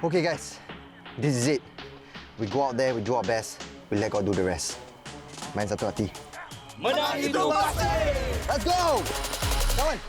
Okay, guys. This is it. We go out there, we do our best. We let God do the rest. Main satu hati. Menang itu pasti! Let's go! Come on.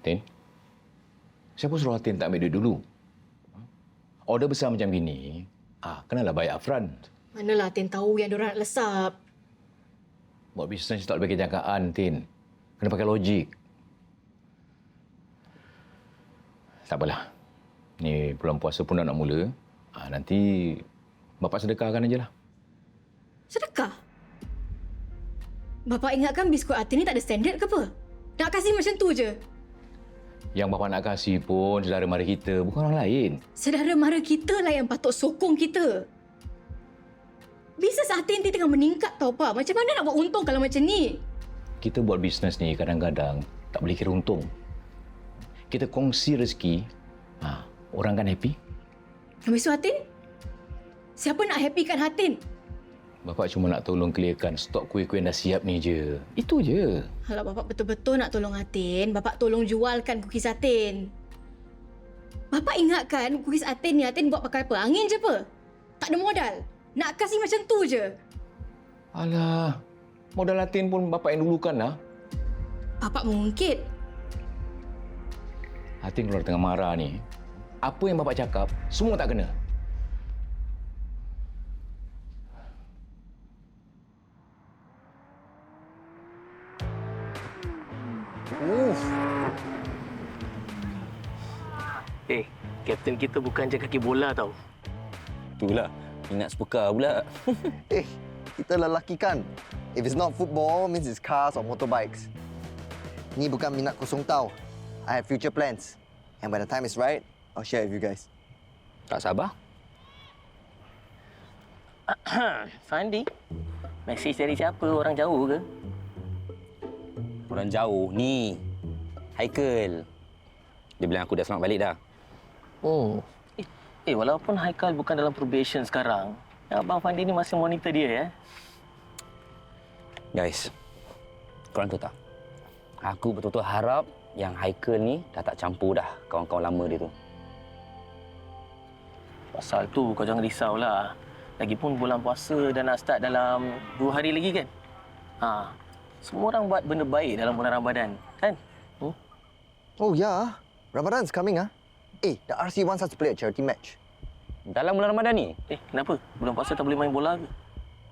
Tin, siapa suruh Tin tak ambil duit dulu? Order besar macam gini, kenalah bayar upfront. Manalah Tin tahu yang diorang nak lesap. Buat bisnes tak boleh pakai jangkaan, Tin. Kena pakai logik. Tak apalah. Ni bulan puasa pun dah nak mula. Nanti Bapak sedekahkan aja lah. Sedekah? Bapak ingatkan biskut Atin ni tak ada standard ke apa? Nak kasih macam tu je? Yang Bapak nak kasih pun saudara mara kita, bukan orang lain. Saudara mara kita lah yang patut sokong kita. Bisnes Atin ni tengah meningkat tau, Pak. Macam mana nak buat untung kalau macam ni? Kita buat bisnes ni kadang-kadang tak boleh kira untung. Kita kongsi rezeki, orang kan happy. Habis tu Atin? Siapa nak happykan Atin? Bapak cuma nak tolong clearkan stok kuih-kuih yang dah siap ni je. Itu je. Kalau Bapak betul-betul nak tolong Atin, Bapak tolong jualkan kukis Atin. Bapak ingatkan kukis Atin ni Atin buat pakai apa? Angin je apa? Tak ada modal. Nak kasih macam tu je. Alah, modal Atin pun Bapak yang dulukan lah. Bapak mengungkit. Atin kalau tengah marah ni, apa yang Bapak cakap, semua tak kena. Kapten kita bukan je kaki bola tau. Itulah, minat sepeka pula. Kita lelaki kan. If it's not football, means it's cars or motorbikes. Ni bukan minat kosong tau. I have future plans. And when the time is right, I'll share with you guys. Tak sabar? Fandi, mesej dari siapa? Orang jauh ke? Orang jauh ni. Haikal. Dia bilang aku dah selamat balik dah. Oh. Walaupun Haikal bukan dalam probation sekarang, Abang Fandi ni masih monitor dia ya. Guys, korang tahu tak? Aku betul-betul harap yang Haikal ni dah tak campur dah kawan-kawan lama dia tu. Pasal tu kau jangan risaulah. Lagipun bulan puasa dah nak start dalam 2 hari lagi kan? Semua orang buat benda baik dalam bulan Ramadan, kan? Oh yeah, Ramadan's coming the RC wants us to play a charity match. Dalam bulan Ramadan ni? Kenapa? Bulan puasa tak boleh main bola ke?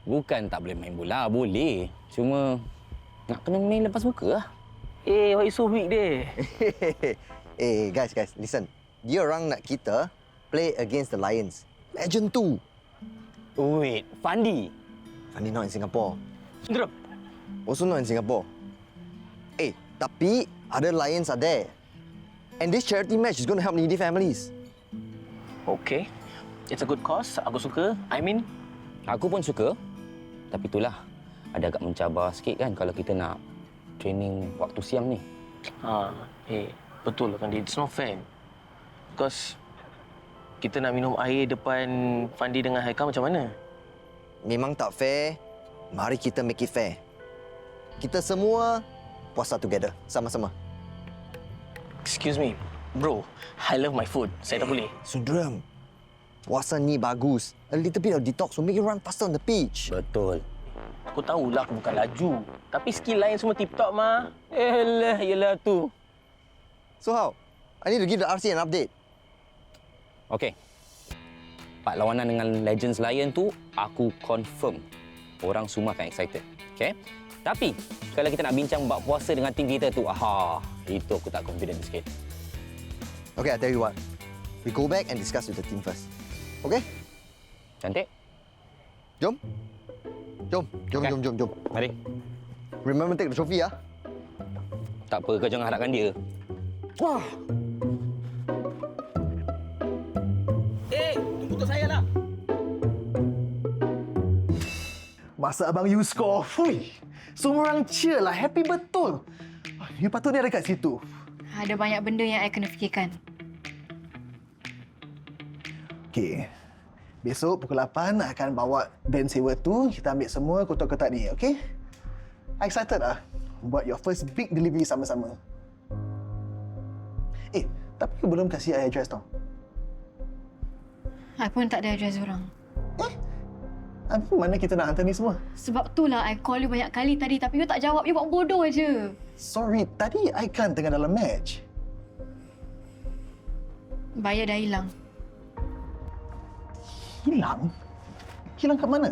Bukan tak boleh main bola, boleh. Cuma Nak kena main lepas muka lah. Why you so weak deh? Guys, listen. Dia orang nak kita play against the Lions. Legend tu. Wait, Fandi. Funny not in Singapore. Drop. Also not in Singapore. Tapi other Lions are there. And this charity match is going to help needy families. Okay. It's a good cause. Aku suka. I mean, Aku pun suka. Tapi itulah, ada agak mencabar sikit kan kalau kita nak training waktu siang ni. betul lah Fandi. It's not fair. Because kita nak minum air depan Fandi dengan Haikal macam mana? Memang tak fair. Mari kita make it fair. Kita semua puasa together, sama-sama. Excuse me. Bro, I love my food. Saya tak boleh. Sundaram, puasa ni bagus. A little bit of detox will make you run faster on the pitch. Betul. Aku tahulah aku bukan laju. Tapi skill lain semua tip-top, mah. Yelah tu. So how? I need to give the RC an update. Okey. Part lawanan dengan Legends Lion tu, aku confirm orang semua akan excited. Okey? Tapi, kalau kita nak bincang bab puasa dengan tim kita tu, itu aku tak confident sikit. Okay, I tell you what. We go back and discuss with the team first. Okay? Cantik? Jom. Jom. Mari. Remember take the trophy, ah. Tak apa, kau jangan harapkan dia. Wah! Tunggu untuk saya lah. Masa abang you score, semua orang cheer lah, happy betul. You patutnya ada kat situ. Ada banyak benda yang I kena fikirkan. Okey. Besok pukul 8 akan bawa band sewa tu, kita ambil semua kotak-kotak ni, okey? I excited lah buat your first big delivery sama-sama. Tapi you belum kasih I address tau. I pun tak ada address orang. Habis mana kita nak hantar ni semua? Sebab itulah I call you banyak kali tadi tapi you tak jawab. You buat bodoh aje. Sorry, tadi I kan tengah dalam match. Bayar dah hilang. Hilang? Hilang kat mana?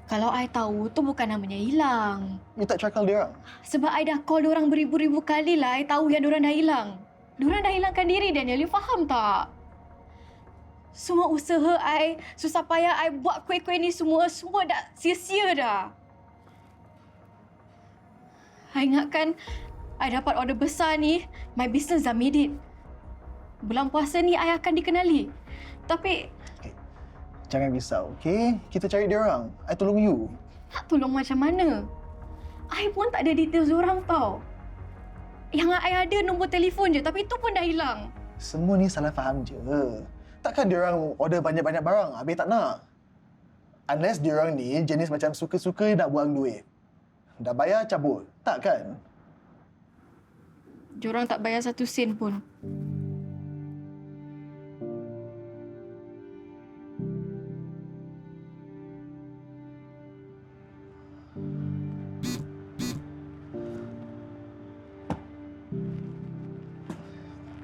Kalau I tahu, tu bukan namanya hilang. You tak cakap dia orang? Sebab I dah call diorang beribu-ribu kali lah. I tahu yang diorang dah hilang. Diorang dah hilangkan diri, Daniel. You faham tak? Semua usaha I, susah payah I buat kuih-kuih ni semua dah sia-sia dah. I ingatkan I dapat order besar ni, my business dah made it. Bulan puasa ni I akan dikenali. Tapi Jangan risau, okey? Kita cari dia orang. I tolong you. nak tolong macam mana? I pun tak ada details diorang tau. Yang I ada nombor telefon je, tapi itu pun dah hilang. Semua ni salah faham je. Takkan dia orang order banyak-banyak barang, habis tak nak. Unless dia orang ni jenis macam suka-suka nak buang duit. Dah bayar, cabut. Tak kan? Diorang tak bayar 1 sen pun.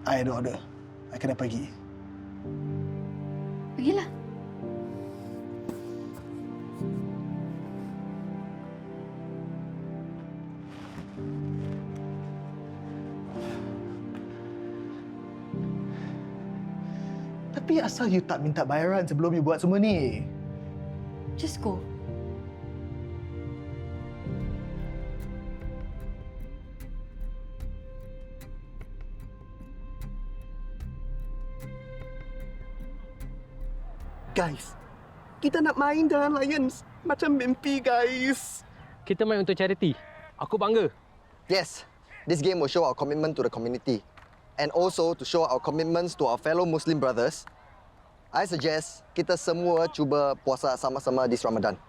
I ada order. I kena pergi. Pergilah. Tapi asal you tak minta bayaran sebelum you buat semua ni? Just go. Guys, kita nak main dengan Lions. Macam mimpi, guys. Kita main untuk charity. Aku bangga. Yes, this game will show our commitment to the community. And also to show our commitments to our fellow Muslim brothers. I suggest kita semua cuba puasa sama-sama this Ramadan.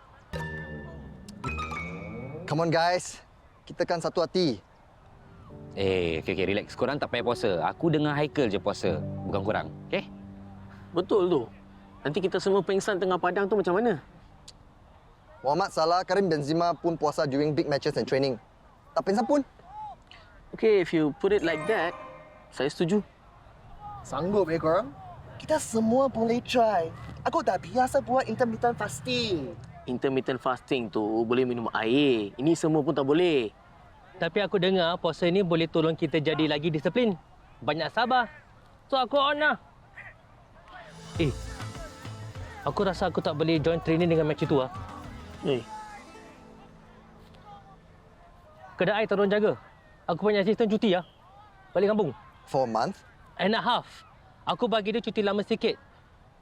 Come on guys, kita kan satu hati. Okay, relax. Korang tak payah puasa. Aku dengan Haikal je puasa. Bukan korang, okay? Betul tu. Nanti kita semua pengsan tengah padang tu macam mana? Muhammad Salah, Karim Benzema pun puasa during big matches and training. Tak pengsan pun. Okay, if you put it like that, saya setuju. Sanggup korang? Kita semua boleh try. Aku dah biasa buat intermittent fasting. intermittent fasting tu boleh minum air. Ini semua pun tak boleh. Tapi aku dengar puasa ni boleh tolong kita jadi lagi disiplin. Banyak sabar. So aku on lah. Aku rasa aku tak boleh join training dengan match itu lah. Kedai tolong jaga. Aku punya asisten cuti lah. Balik kampung. For a month? And a half. Aku bagi dia cuti lama sikit.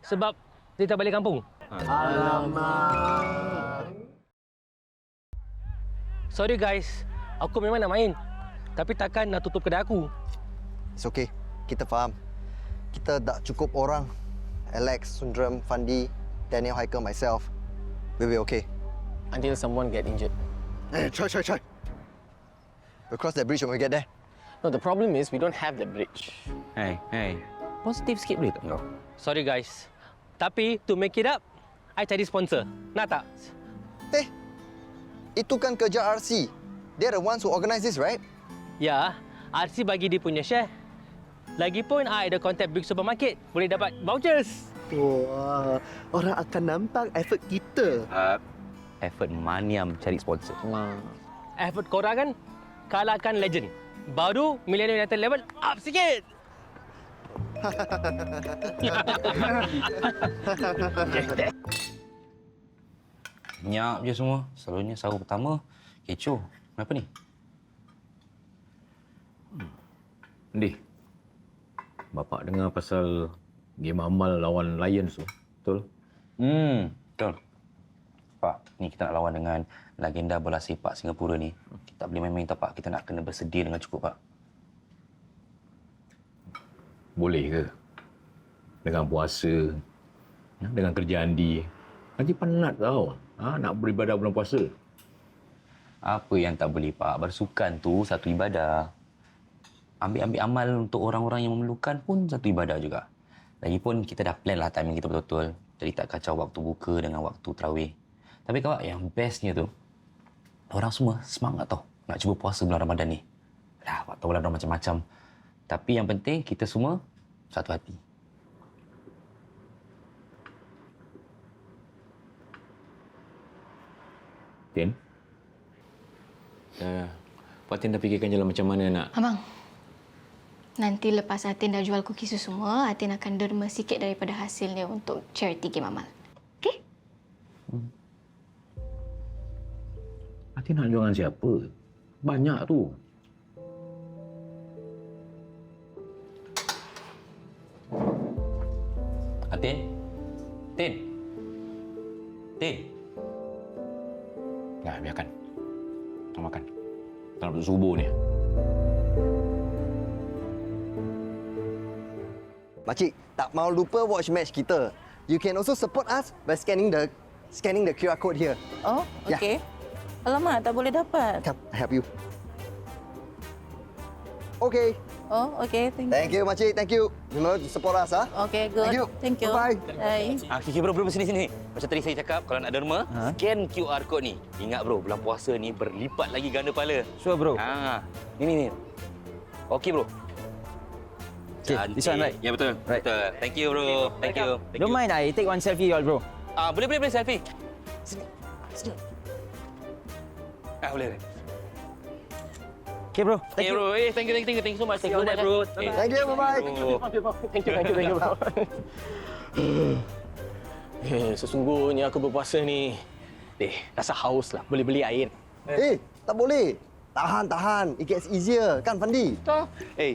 Sebab dia tak balik kampung. Alamak. Sorry guys. Aku memang nak main. Tapi takkan nak tutup kedai aku. It's okay. Kita faham. Kita tak cukup orang. Alex, Sundram, Fandi, Daniel, Haikal, myself. We'll be okay. Until someone get injured. Hey, try. We'll cross that bridge when we get there. No, the problem is we don't have the bridge. Hey. Positif sikit boleh tak kau? Sorry guys. Tapi to make it up, I cari sponsor. Nak tak? Itu kan kerja RC. They're the ones who organize this, right? Ya, RC bagi dia punya share. Lagipun I ada contact big supermarket. Boleh dapat vouchers. Wah, orang akan nampak effort kita. Effort maniam cari sponsor. Effort korang kan kalahkan legend. Baru Millennium United level up sikit. Nyak je semua. Selalunya sahur pertama, kecoh. Kenapa ni? Ndi, bapak dengar pasal game amal lawan Lions tu, betul? Betul. Pak, ni kita nak lawan dengan legenda bola sepak Singapura ni. Kita boleh main-main tak, Pak? Kita nak kena bersedia dengan cukup, Pak. Boleh ke? Dengan puasa, dengan kerja Andi. Nanti penat tau. Nak beribadah bulan puasa. Apa yang tak boleh, Pak? Bersukan tu satu ibadah. Ambil amal untuk orang-orang yang memerlukan pun satu ibadah juga. Lagipun kita dah plan lah timing kita betul-betul. Jadi tak kacau waktu buka dengan waktu tarawih. Tapi kawak, yang bestnya tu, orang semua semangat tau nak cuba puasa bulan Ramadan ni. Dah, waktu bulan Ramadan macam-macam. Tapi yang penting, kita semua satu hati. Tin? Fatin dah fikirkan jalan macam mana nak... Abang, nanti lepas Atin dah jual cookies tu semua, Atin akan derma sikit daripada hasilnya untuk charity game amal. Okey? Fatin nak jual dengan siapa? Banyak tu. Tin? Tin? Tin? Nah, biarkan. Tak makan. Tak nak masuk subuh ni. Makcik, tak mau lupa watch match kita. You can also support us by scanning the QR code here. Oh, Ya. okey. Alamak, tak boleh dapat. Come, I help you. Okay. Oh, okey. Thank you, Makcik. Thank you. Remember to support us, Okey, good. Thank you. Bye-bye. Bye. Okay, bro, sini. Macam tadi saya cakap, kalau nak derma, scan QR code ni. Ingat bro, bulan puasa ni berlipat lagi ganda pahala. Sure, bro. Ni. Okey, bro. Okay, this one, right? Ya, betul. Right. Betul. Thank you, bro. Thank you. Don't mind, I take one selfie, all, bro. Boleh selfie. Sini. Boleh. Okay, bro. Thank you, bro. Thank you so much. Thank you so much, bro. Thank you. Bye-bye. Thank you, bro. Sesungguhnya aku berpuasa ni. Rasa haus lah. Boleh beli air. Tak boleh. Tahan. It gets easier. Kan, Fandi?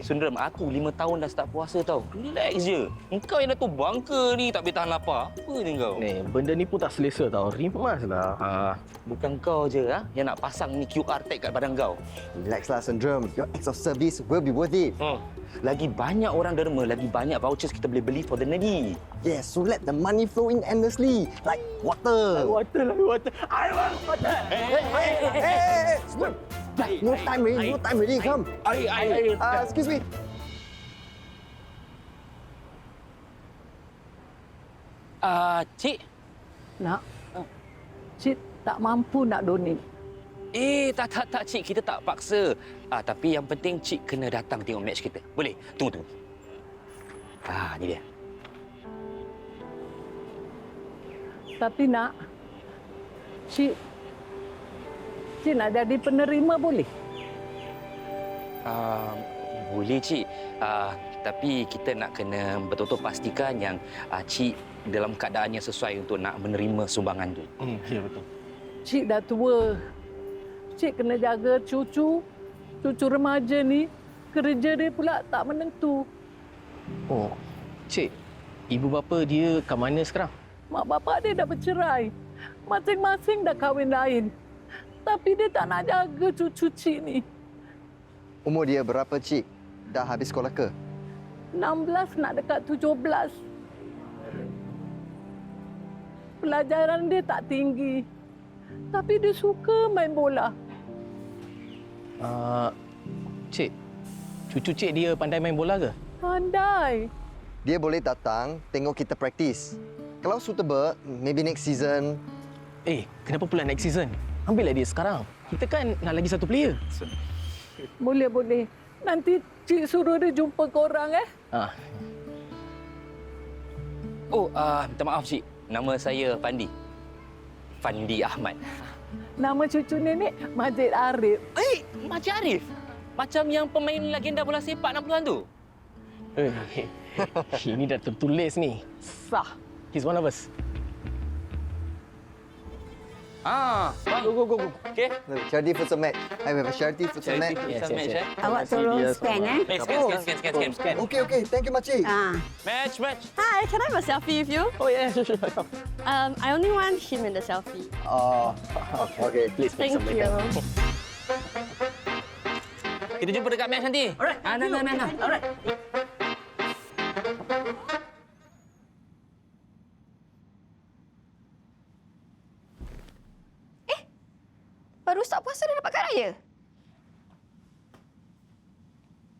Sundram, aku 5 tahun dah start puasa tau. Relax je. Engkau yang dah tu bangka ni tak boleh tahan lapar. Apa ni kau? Benda ni pun tak selesa tau. Rimas lah. Bukan kau je yang nak pasang ni QR tag kat badan kau. Relax lah, Sundram. Your acts of service will be worth it. Lagi banyak orang derma, lagi banyak vouchers kita boleh beli for the needy. Yes, so let the money flow in endlessly. Like water. Water. I want water. Hey! Stop. No time already. Come. Excuse me. Cik. Nak? Cik tak mampu nak donate. Tak, Cik. Kita tak paksa. Tapi yang penting Cik kena datang tengok match kita. Boleh? Tunggu. Ni dia. Tapi nak, Cik, Cik nak jadi penerima boleh? Boleh, Cik. Tapi kita nak kena betul-betul pastikan yang Cik dalam keadaan yang sesuai untuk nak menerima sumbangan tu. Ya, betul. Cik dah tua. Cik kena jaga cucu. Cucu remaja ni, kerja dia pula tak menentu. Oh, Cik, ibu bapa dia kat mana sekarang? Mak bapak dia dah bercerai. Masing-masing dah kahwin lain. Tapi dia tak nak jaga cucu Cik ni. Umur dia berapa, Cik? Dah habis sekolah ke? 16 nak dekat 17. Pelajaran dia tak tinggi. Tapi dia suka main bola. Cik, cucu Cik dia pandai main bola ke? Pandai. Dia boleh datang tengok kita praktis. Kalau suitable, maybe next season. Kenapa pula next season? Ambillah dia sekarang. Kita kan nak lagi satu player. Boleh, boleh. Nanti Cik suruh dia jumpa korang, Minta maaf, Cik. Nama saya Fandi. Fandi Ahmad. Nama cucu nenek Majid Arif. Majid Arif? Macam yang pemain legenda bola sepak 60-an tu? Ini dah tertulis ni. Sah. He's one of us. Go. Okay. Charity futsal match. I have a charity futsal match. Yes. Awak tolong scan, Scan. Okay. Thank you, makcik. Match. Hi, can I have a selfie with you? Oh, yeah, sure. I only want him in the selfie. Okay. Please, Thank you. Kita jumpa dekat match nanti. Alright. Nah. Alright. Baru start puasa dah dapat kad raya?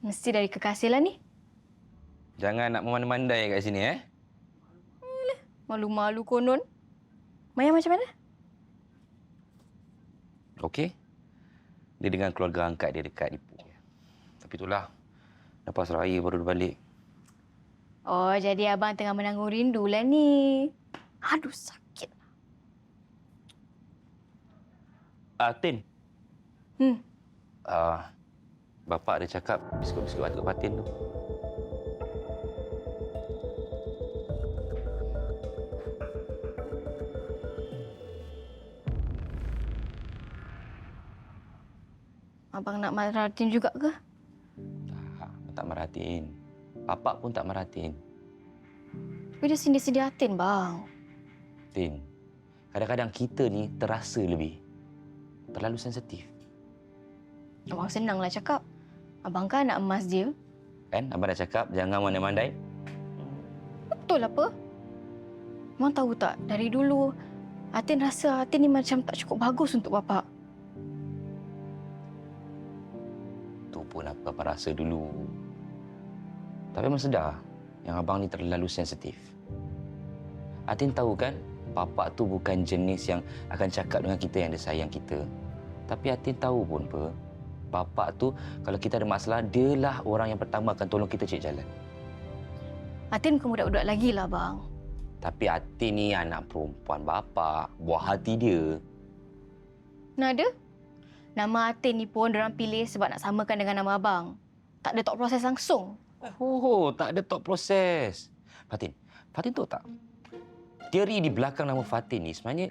Mesti dari kekasih lah ni. Jangan nak memandai kat sini, Malu-malu konon. Maya macam mana? Okey. Dia dengan keluarga angkat dia dekat Ipoh. Tapi itulah, lepas raya baru dia balik. Oh, jadi abang tengah menanggung rindu lah ni. Aduh, sakit. Tin. Bapak ada cakap biskut-biskut batuk Fatin tu. Abang nak maratin juga ke? Tak meratin. Bapak pun tak meratin. Tapi dia sindir-sindir Atin, bang. Tin, kadang-kadang kita ni terasa lebih. Terlalu sensitif. Abang senanglah cakap. Abang kan anak emas dia. Kan? Abang dah cakap jangan mandai-mandai. Betul apa? Abang tahu tak, dari dulu Atin rasa Atin ni macam tak cukup bagus untuk bapak. Tu pun apa abang rasa dulu. Tapi abang sedar yang abang ni terlalu sensitif. Atin tahu kan, bapak tu bukan jenis yang akan cakap dengan kita yang dia sayang kita. Tapi Atin tahu pun bapak tu kalau kita ada masalah, dialah orang yang pertama akan tolong kita cari jalan. Atin bukan budak-budak lagi lah, bang. Tapi Atin ni anak perempuan bapak, buah hati dia. Nada? Nama Atin ni pun diorang pilih sebab nak samakan dengan nama abang. Tak ada thought proses langsung. Tak ada thought proses. Fatin tahu tak? Teori di belakang nama Fatin ni sebenarnya,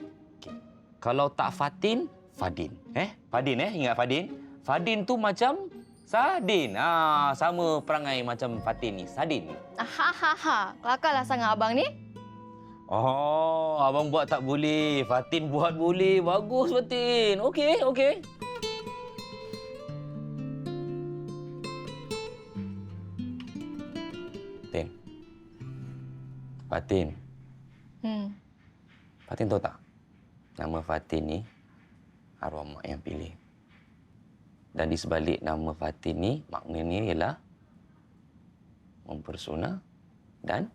kalau tak Fatin, Fadin. Fadin, ingat Fadin? Fadin tu macam sardin. Sama perangai macam Fatin ni, sardin. Kelakarlah sangat abang ni. Abang buat tak boleh. Fatin buat boleh. Bagus, Fatin. Okey. Fatin. Fatin tahu tak? Nama Fatin ni arwah mak yang pilih. Dan di sebalik nama Fatin ni, maknanya ialah mempersona dan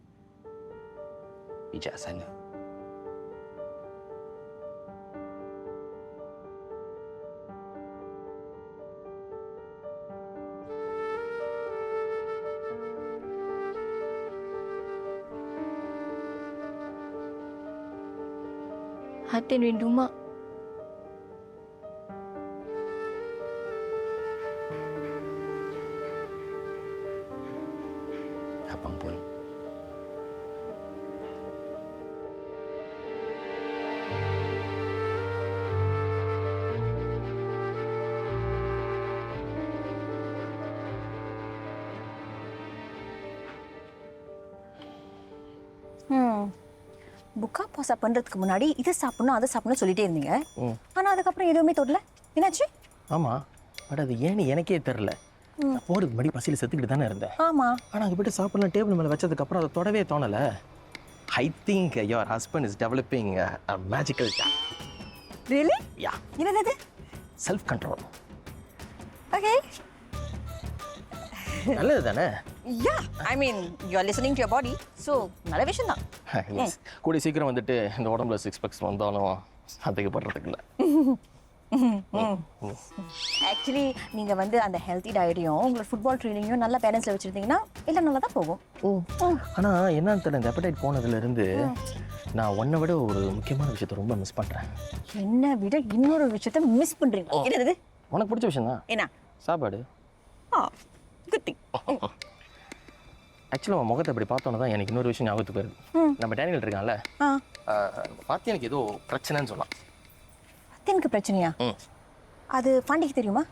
bijaksana. Atin rindu mak. புக்கா பாசா பண்றதுக்கு முன்னாடி இது சாப்பிடணும் அதை சாப்பிடணும் சொல்லிட்டே இருந்தீங்க ஆனா அதுக்கப்புறம் எதுவுமே தொடல என்னாச்சு? ஆமாம், பட் அது ஏன்னு எனக்கே தெரில. போகிறதுக்கு முன்னாடி பசியில் செத்துக்கிட்டு தானே இருந்தேன். ஆமா. ஆனால் அங்கே போய்ட்டு சாப்பிடலாம் டேபிள் மேலே வச்சதுக்கப்புறம் அதை தொடவே தோணலை. I think your husband is developing a magical really? Yeah என்னது? Self control. ஓகே. நல்லது தானே? Yeah, I mean you are listening to your body. So நல்ல விஷயம் தான். எஸ், கூடிய சீக்கிரம் வந்துட்டு இந்த உடம்புல 6 packs வந்தாலும் அதுக்கு படுறதுக்கு இல்லை. ஆக்சுவலி நீங்க வந்து அந்த ஹெல்த்தி டயட்டையும் உங்களோட ஃபுட்பால் ட்ரைனிங்கையும் நல்ல பேலன்ஸ்ல வச்சிருந்தீங்கன்னா எல்லாம் நல்லா தான் போகும். ஆனால் என்னன்னு தெரியல, இந்த appetite போனதுலேருந்து நான் உன்னை விட ஒரு முக்கியமான விஷயத்தை ரொம்ப மிஸ் பண்ணுறேன். என்ன விட இன்னொரு விஷயத்தை மிஸ் பண்றீங்க. என்னது? உனக்கு பிடிச்ச விஷயம் தான். என்ன? சாப்பாடு. Good thing. ஆக்சுவலாக உன் முகத்தை அப்படி பார்த்தோன்னே தான் எனக்கு இன்னொரு விஷயம் ஞாபகத்துக்கு வருது. நம்ம டேனியல் இருக்கான்ல, பார்த்து எனக்கு ஏதோ பிரச்சனைன்னு சொல்லலாம். எனக்கு பிரச்சனையா? அது பாண்டிக்கு தெரியுமா?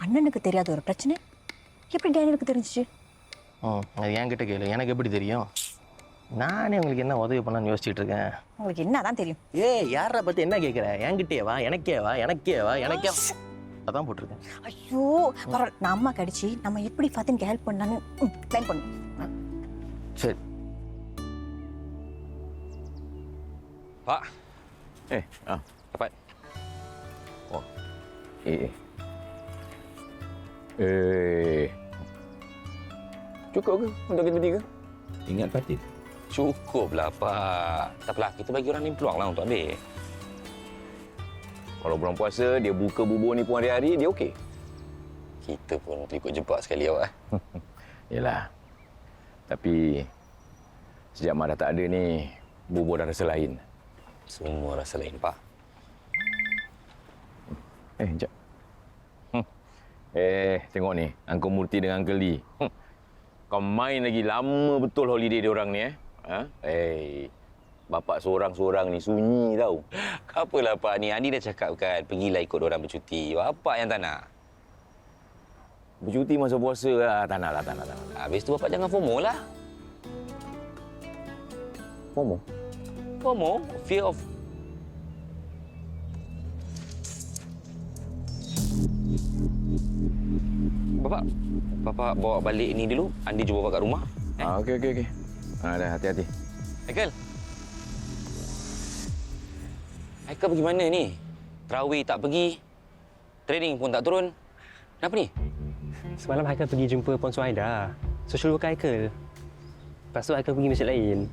அண்ணனுக்கு தெரியாத ஒரு பிரச்சனை எப்படி டேனியலுக்கு தெரிஞ்சிச்சு? அது என்கிட்ட கேளு, எனக்கு எப்படி தெரியும்? நானே உங்களுக்கு என்ன உதவி பண்ணலான்னு யோசிச்சுட்டு இருக்கேன். உங்களுக்கு என்னதான் தெரியும்? யாரை பற்றி என்ன கேட்குற? என்கிட்டே வா, எனக்கே அதான் போட்டிருக்கேன். ஐயோ பரவாயில்ல, நான் அம்மா கடிச்சு நம்ம எப்படி ஃபாத்தினுக்கு ஹெல்ப் பண்ணலான்னு பிளான் பண்ணும். சரி Pak. Dapat. Oh. Cukup ke untuk kita bertiga? Ingat Fatin. Cukuplah, Pak. Tak apalah, kita bagi orang ni peluang lah untuk ambil. Kalau bulan puasa, dia buka bubur ni pun hari-hari, dia okey? Kita pun ikut jebak sekali awak. Yelah. Tapi sejak Mak dah tak ada ni, bubur dah rasa lain. Semua rasa lain, Pak. Sekejap. Tengok ni. Uncle Murti dengan Uncle Lee. Kau main lagi lama betul holiday dia orang ni, Bapak seorang-seorang ni sunyi tau. Apalah, Pak ni. Andi dah cakap kan, pergilah ikut orang bercuti. Bapak yang tak nak. Bercuti masa puasa lah. Tak nak. Habis tu Bapak jangan FOMO lah. FOMO? FOMO? Fear of... Bapak bawa balik ni dulu. Andi jumpa Bapak kat rumah. Okey. Dah, hati-hati. Haikal. Haikal pergi mana ni? Terawih tak pergi. Training pun tak turun. Kenapa ni? Semalam Haikal pergi jumpa Puan Suhaida. Social worker Haikal. Lepas tu Haikal pergi masjid lain.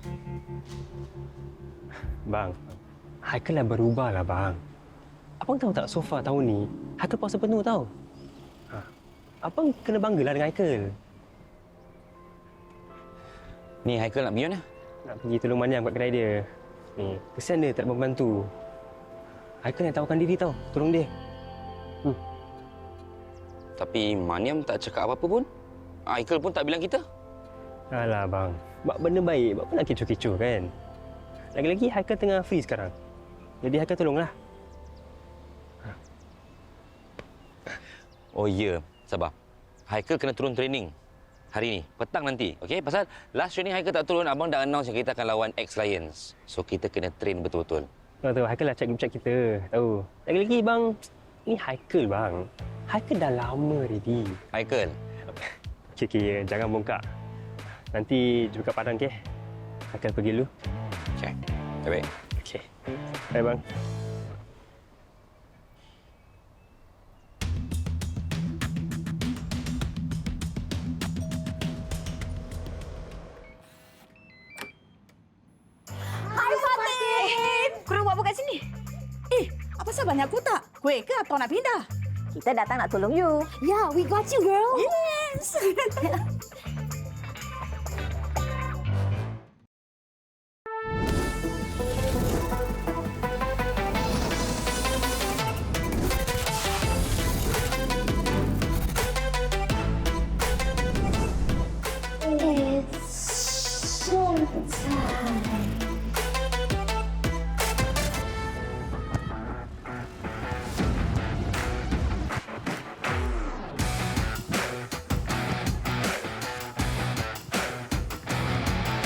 Bang, Haikal dah berubah lah, bang. Abang tahu tak, so far tahun ni, Haikal puasa penuh tau. Abang kena banggalah dengan Haikal. Ni Haikal nak pergi mana? Nak pergi tolong Maniam kat kedai dia. Ni, kesian dia tak dapat membantu. Haikal yang tahukan diri tau, tolong dia. Tapi Maniam tak cakap apa-apa pun. Haikal pun tak bilang kita. Alah bang, buat benda baik, buat apa nak kecoh-kecoh kan? Lagi-lagi Haikal tengah free sekarang. Jadi Haikal tolonglah. Oh ya, sabar. Haikal kena turun training hari ni, petang nanti. Okey, pasal last training Haikal tak turun, abang dah announce yang kita akan lawan X-Lions. So kita kena train betul-betul. Tahu Haikal dah check group chat kita. Tahu. Lagi-lagi bang, ni Haikal bang. Haikal dah lama ready. Haikal. Okey, jangan bongkak. Nanti jumpa kat Padang, okey? Haikal pergi dulu. Okey. Baik. Okey. Bye bang. Hai Fatin! Korang buat apa kat sini? Apa sebab banyak kotak? Kuih ke atau nak pindah? Kita datang nak tolong you. Yeah, we got you, girl. Yes!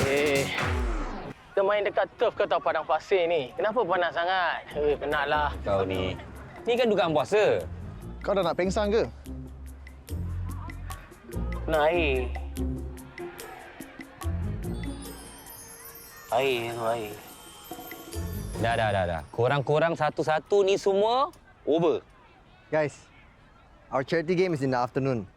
Kita main dekat turf ke tau padang pasir ni? Kenapa panas sangat? Penatlah. Kau ni. Ni kan dugaan puasa. Kau dah nak pengsan ke? Nak air. Air. Dah. Korang-korang satu-satu ni semua over. Guys, our charity game is in the afternoon.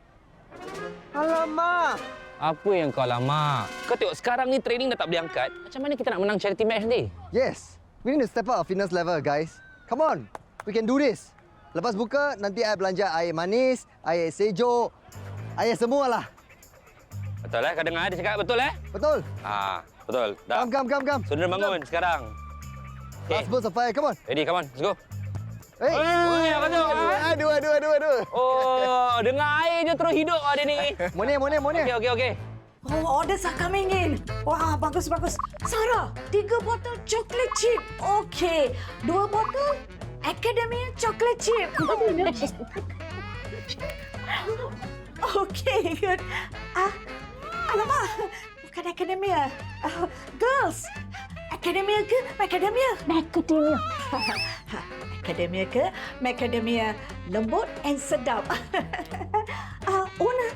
Alamak! Apa yang kau lama? Kau tengok sekarang ni training dah tak boleh angkat. Macam mana kita nak menang charity match nanti? Yes, we need to step up our fitness level, guys. Come on, we can do this. Lepas buka, nanti I belanja air manis, air sejuk, air semualah. Betul Kau dengar dia cakap betul Betul. Betul. Dah. Come. Saudara bangun sekarang. Last burst of fire, come on. Ready, come on. Let's go. Hey. Apa tu? Aduh. Oh, dengar air je terus hidup dia ni. Money. Okey. Oh, orders are coming in. Wah, bagus. Sarah, 3 botol chocolate chip. Okey. 2 botol Academia chocolate chip. Okey, good. Alamak, bukan Academia. Girls, Academia ke Macadamia? Macadamia. Academia ke Macadamia, lembut and sedap. Owner,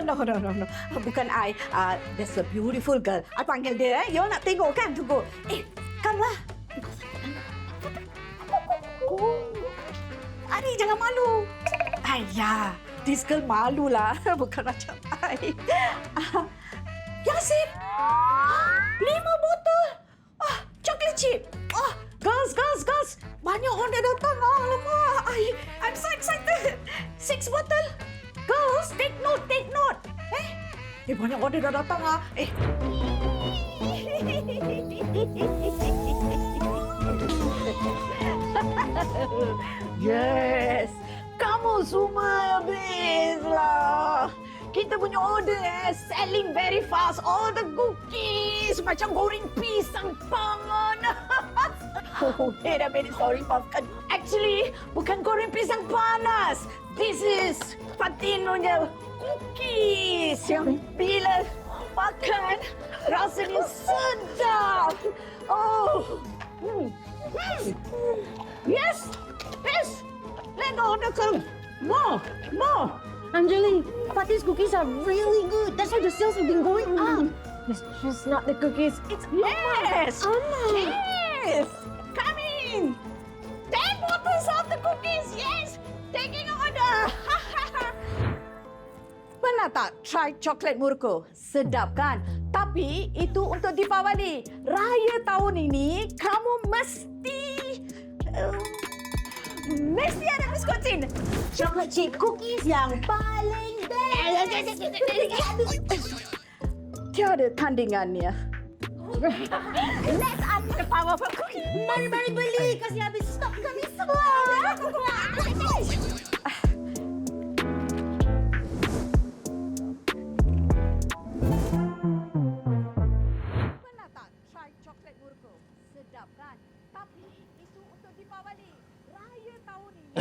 no. Bukan I. There's a beautiful girl. I panggil dia. You nak tengok kan? Tunggu. Come lah. Ari, jangan malu. Ayah, this girl malu lah. Bukan macam I. Yasin, 5 botol chocolate chip. Girls. Banyak orang dah datang. Alamak. I'm so excited. 6 botol. Girls, take note. Banyak orang dah datang. Yes. Kamu semua habislah. Kita punya order selling very fast. All the cookies macam goreng pisang panas. Wait a minute, sorry, maafkan. Actually, bukan goreng pisang panas. This is Fatin punya cookies yang bila makan rasanya sedap. Yes. Let go, order more. Anjali, Fatih's cookies are really good. That's why the sales have been going up. It's just not the cookies. It's yes. Amma. Yes. Come in. 10 bottles of the cookies. Yes. Taking order. Pernah tak try coklat Murko? Sedap kan? Tapi itu untuk Deepavali. Raya tahun ini kamu mesti ada biskotin. Chocolate chip cookies yang paling best. Tiada tandingannya. Let's add the powerful cookie. Mari beli. Kasih habis stok kami semua. Pernah tak try coklat Murko? Sedap kan? Tapi itu untuk Deepavali. Raya tahun ini.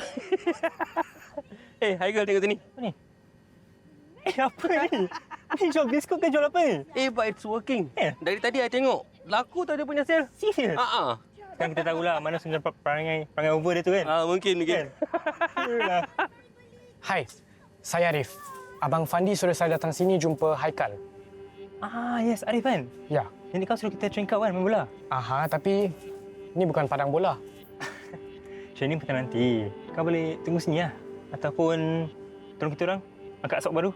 Haikal tengok sini. Apa ni? Apa ni? Ni jual biskut ke jual apa ni? But it's working. Dari tadi I tengok. Laku tau dia punya sale. Serius? Sekarang kita tahulah mana sebenarnya perangai over dia tu kan? Mungkin. Hai, saya Arif. Abang Fandi suruh saya datang sini jumpa Haikal. Yes, Arif kan? Ya. Jadi kau suruh kita train kau kan main bola? Tapi ni bukan padang bola. Training petang nanti. Kau boleh tunggu sini lah. Ataupun tolong kita orang angkat asok baru.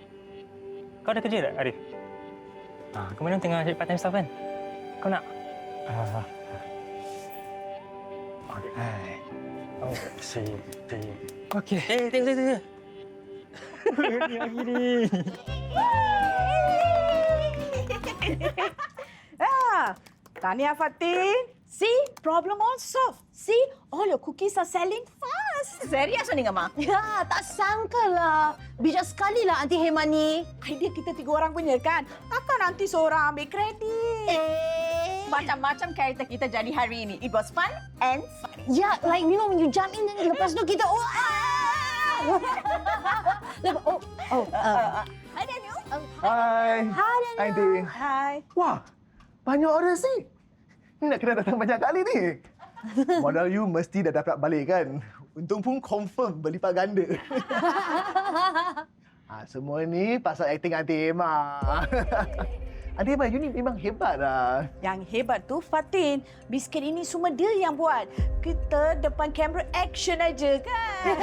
Kau dah kerja tak, Arif? Kau memang tengah cari part-time staff kan? Kau nak? Okey. Tengok. Ni lagi ni. Tahniah Fatin. See, problem all solved. See, all your cookies are selling fast. Serius ni Mama? Ya, tak sangkalah. Bijak sekali lah Aunty Hema ni. Idea kita 3 orang punya kan? Takkan nanti seorang ambil kredit. Macam-macam karakter kita jadi hari ini. It was fun and funny. Yeah, like you know when you jump in and lepas tu kita Hi Daniel. Hi. Hi Daniel. Aunty. Hi. Wah, Banyak order sih. Ni nak kena datang banyak kali ni. Modal you mesti dah dapat balik kan? Untung pun confirm berlipat ganda. Semua ni pasal acting Aunty Emma. Aunty Emma, you ni memang hebat lah. Yang hebat tu Fatin. Biskit ini semua dia yang buat. Kita depan kamera action aja kan?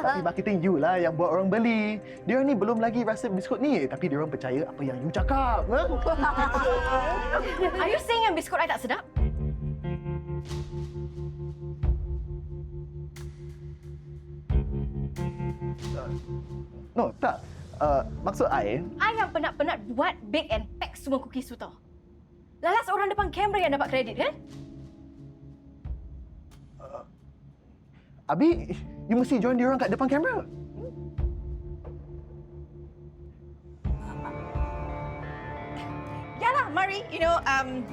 Tapi marketing you lah yang buat orang beli. Dia ni belum lagi rasa biskut ni. Tapi dia orang percaya apa yang you cakap. Are you saying yang biskut I tak sedap? No, tak. Maksud I yang penat-penat buat, bake and pack semua cookies tu tau. Lalas orang depan kamera yang dapat kredit kan? Abi, you mesti join dia orang kat depan kamera. Yalah, mari.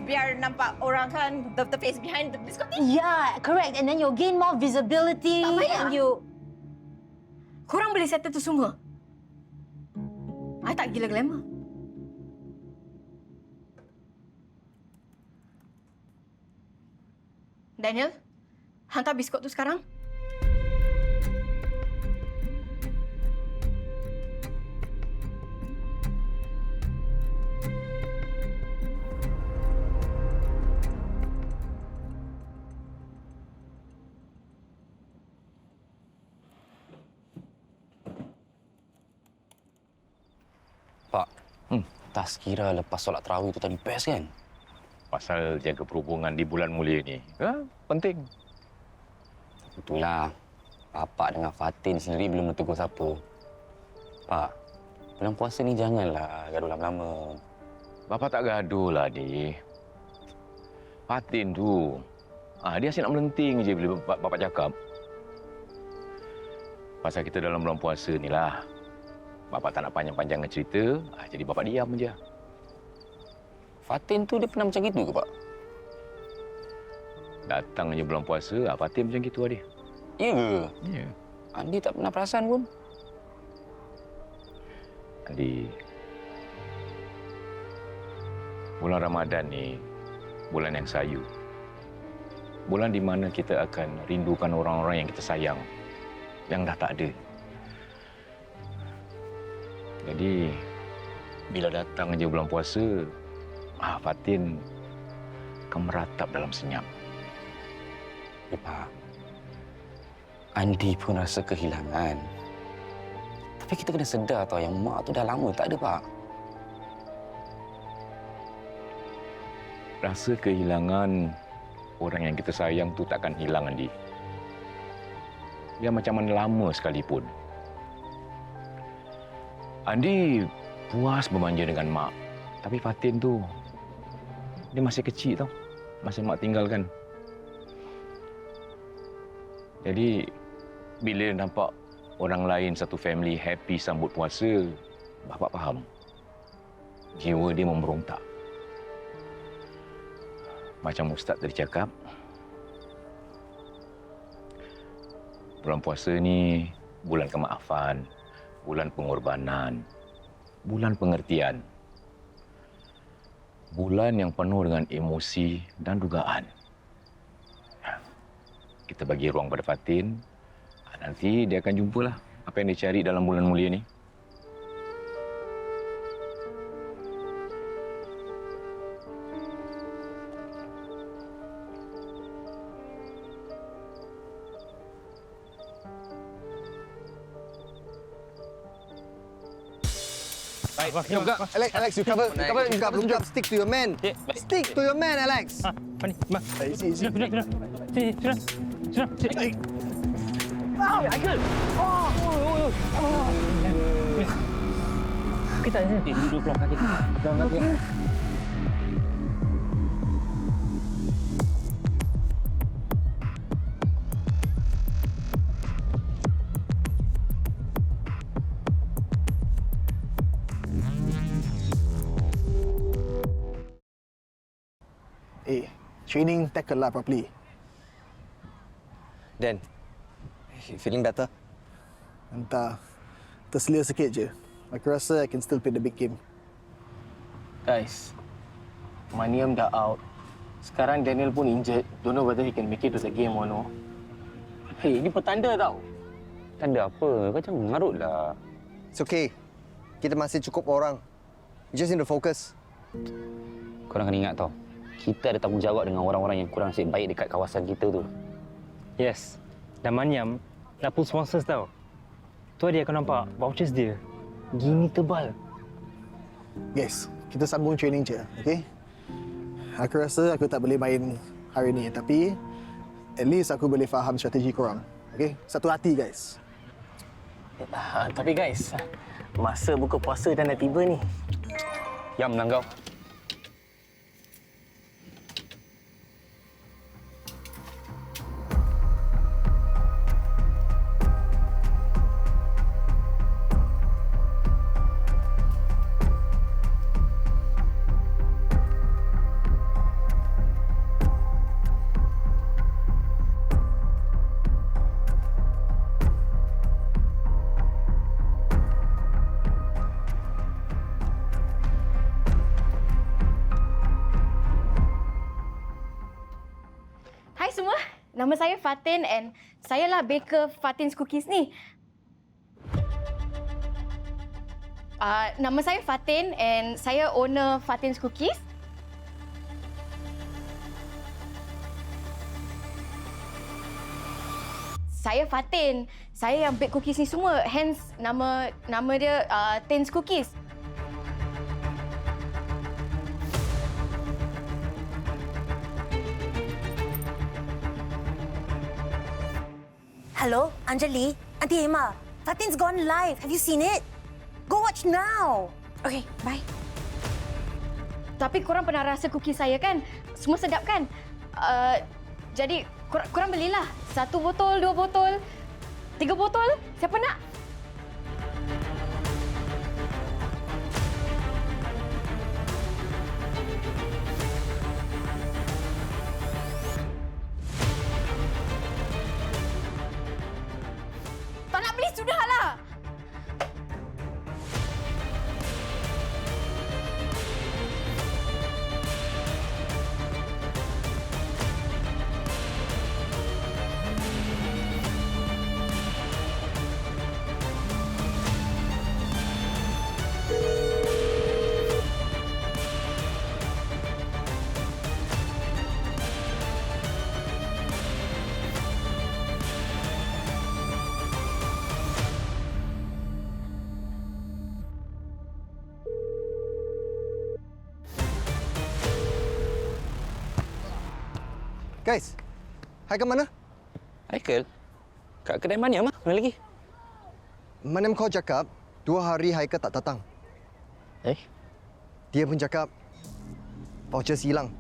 Biar nampak orang kan the face behind the biskut ni. Yeah, correct. And then you'll gain more visibility. Tak payah. And you... Korang boleh settle tu semua. I tak gila glamour. Daniel, hantar biskut tu sekarang. Pak, tazkirah lepas solat tarawih itu tadi best kan? Pasal jaga perhubungan di bulan mulia ni. Penting. Itulah. Bapak dengan Fatin sendiri belum tegur siapa. Pak, bulan puasa ni janganlah gaduh lama-lama. Bapak tak gaduh lah, Dik. Fatin tu, dia asyik nak melenting je bila Bapak cakap. Pasal kita dalam bulan puasa ni lah. Bapak tak nak panjang-panjang cerita, jadi Bapak diam je. Fatin tu dia pernah macam gitu ke, Pak? Datang je bulan puasa, Fatin macam gitu, Adik. Ya ke? Ya. Andi tak pernah perasan pun. Andi, bulan Ramadan ni bulan yang sayu. Bulan di mana kita akan rindukan orang-orang yang kita sayang, yang dah tak ada. Jadi, bila datang je bulan puasa, Fatin akan meratap dalam senyap. Ya, Pak. Andi pun rasa kehilangan. Tapi kita kena sedar tau yang mak tu dah lama tak ada, Pak. Rasa kehilangan orang yang kita sayang tu takkan hilang, Andi. Dia macam mana lama sekalipun. Andi puas bermanja dengan mak. Tapi Fatin tu, dia masih kecil tau. Masa mak tinggalkan. Jadi, bila nampak orang lain satu family happy sambut puasa, Bapak faham. Jiwa dia memberontak. Macam Ustaz tadi cakap, bulan puasa ni bulan kemaafan, bulan pengorbanan, bulan pengertian. Bulan yang penuh dengan emosi dan dugaan. Kita bagi ruang pada Fatin. Nanti dia akan jumpalah apa yang dia cari dalam bulan mulia ni. Alex, you cover. Stick to your man. Stick to your man, Alex. Fani, Ma. Easy. Sudah. Sini. Michael. Kita sini duduk keluar kaki. Jangan kaki. Training tackle lah properly. Dan, you feeling better? Entah. Terselia sikit je. Aku rasa I can still play the big game. Guys, Maniam dah out. Sekarang Daniel pun injured. Don't know whether he can make it to the game or no. Hey, ini petanda tau. Tanda apa? Kau jangan mengarut lah. It's okay. Kita masih cukup orang. You just need to focus. Korang kena ingat tau. Kita ada tanggungjawab dengan orang-orang yang kurang nasib baik dekat kawasan kita tu. Yes. Dan Maniam dah pull sponsors tau. Tu dia kau nampak vouchers dia. Gini tebal. Guys, kita sambung training je, okay? Aku rasa aku tak boleh main hari ni, tapi at least aku boleh faham strategi korang. Okay? Satu hati, guys. Tapi guys, masa buka puasa dah nak tiba ni. Yang menang kau. Hai semua, nama saya Fatin and saya lah baker Fatin's Cookies ni. Nama saya Fatin and saya owner Fatin's Cookies. Saya Fatin. Saya yang bake cookies ni semua. Hence nama dia Tin's Cookies. Hello, Anjali, Auntie Emma. Fatin's gone live. Have you seen it? Go watch now. Okay, bye. Tapi korang pernah rasa cookies saya kan? Semua sedap kan? Jadi korang belilah. 1 botol, 2 botol, 3 botol. Siapa nak? Tak nak beli sudahlah. Guys, Haikal mana? Haikal? Kat kedai Maniam lah. Mana lagi? Maniam kau cakap 2 hari Haikal tak datang. Dia pun cakap vouchers hilang.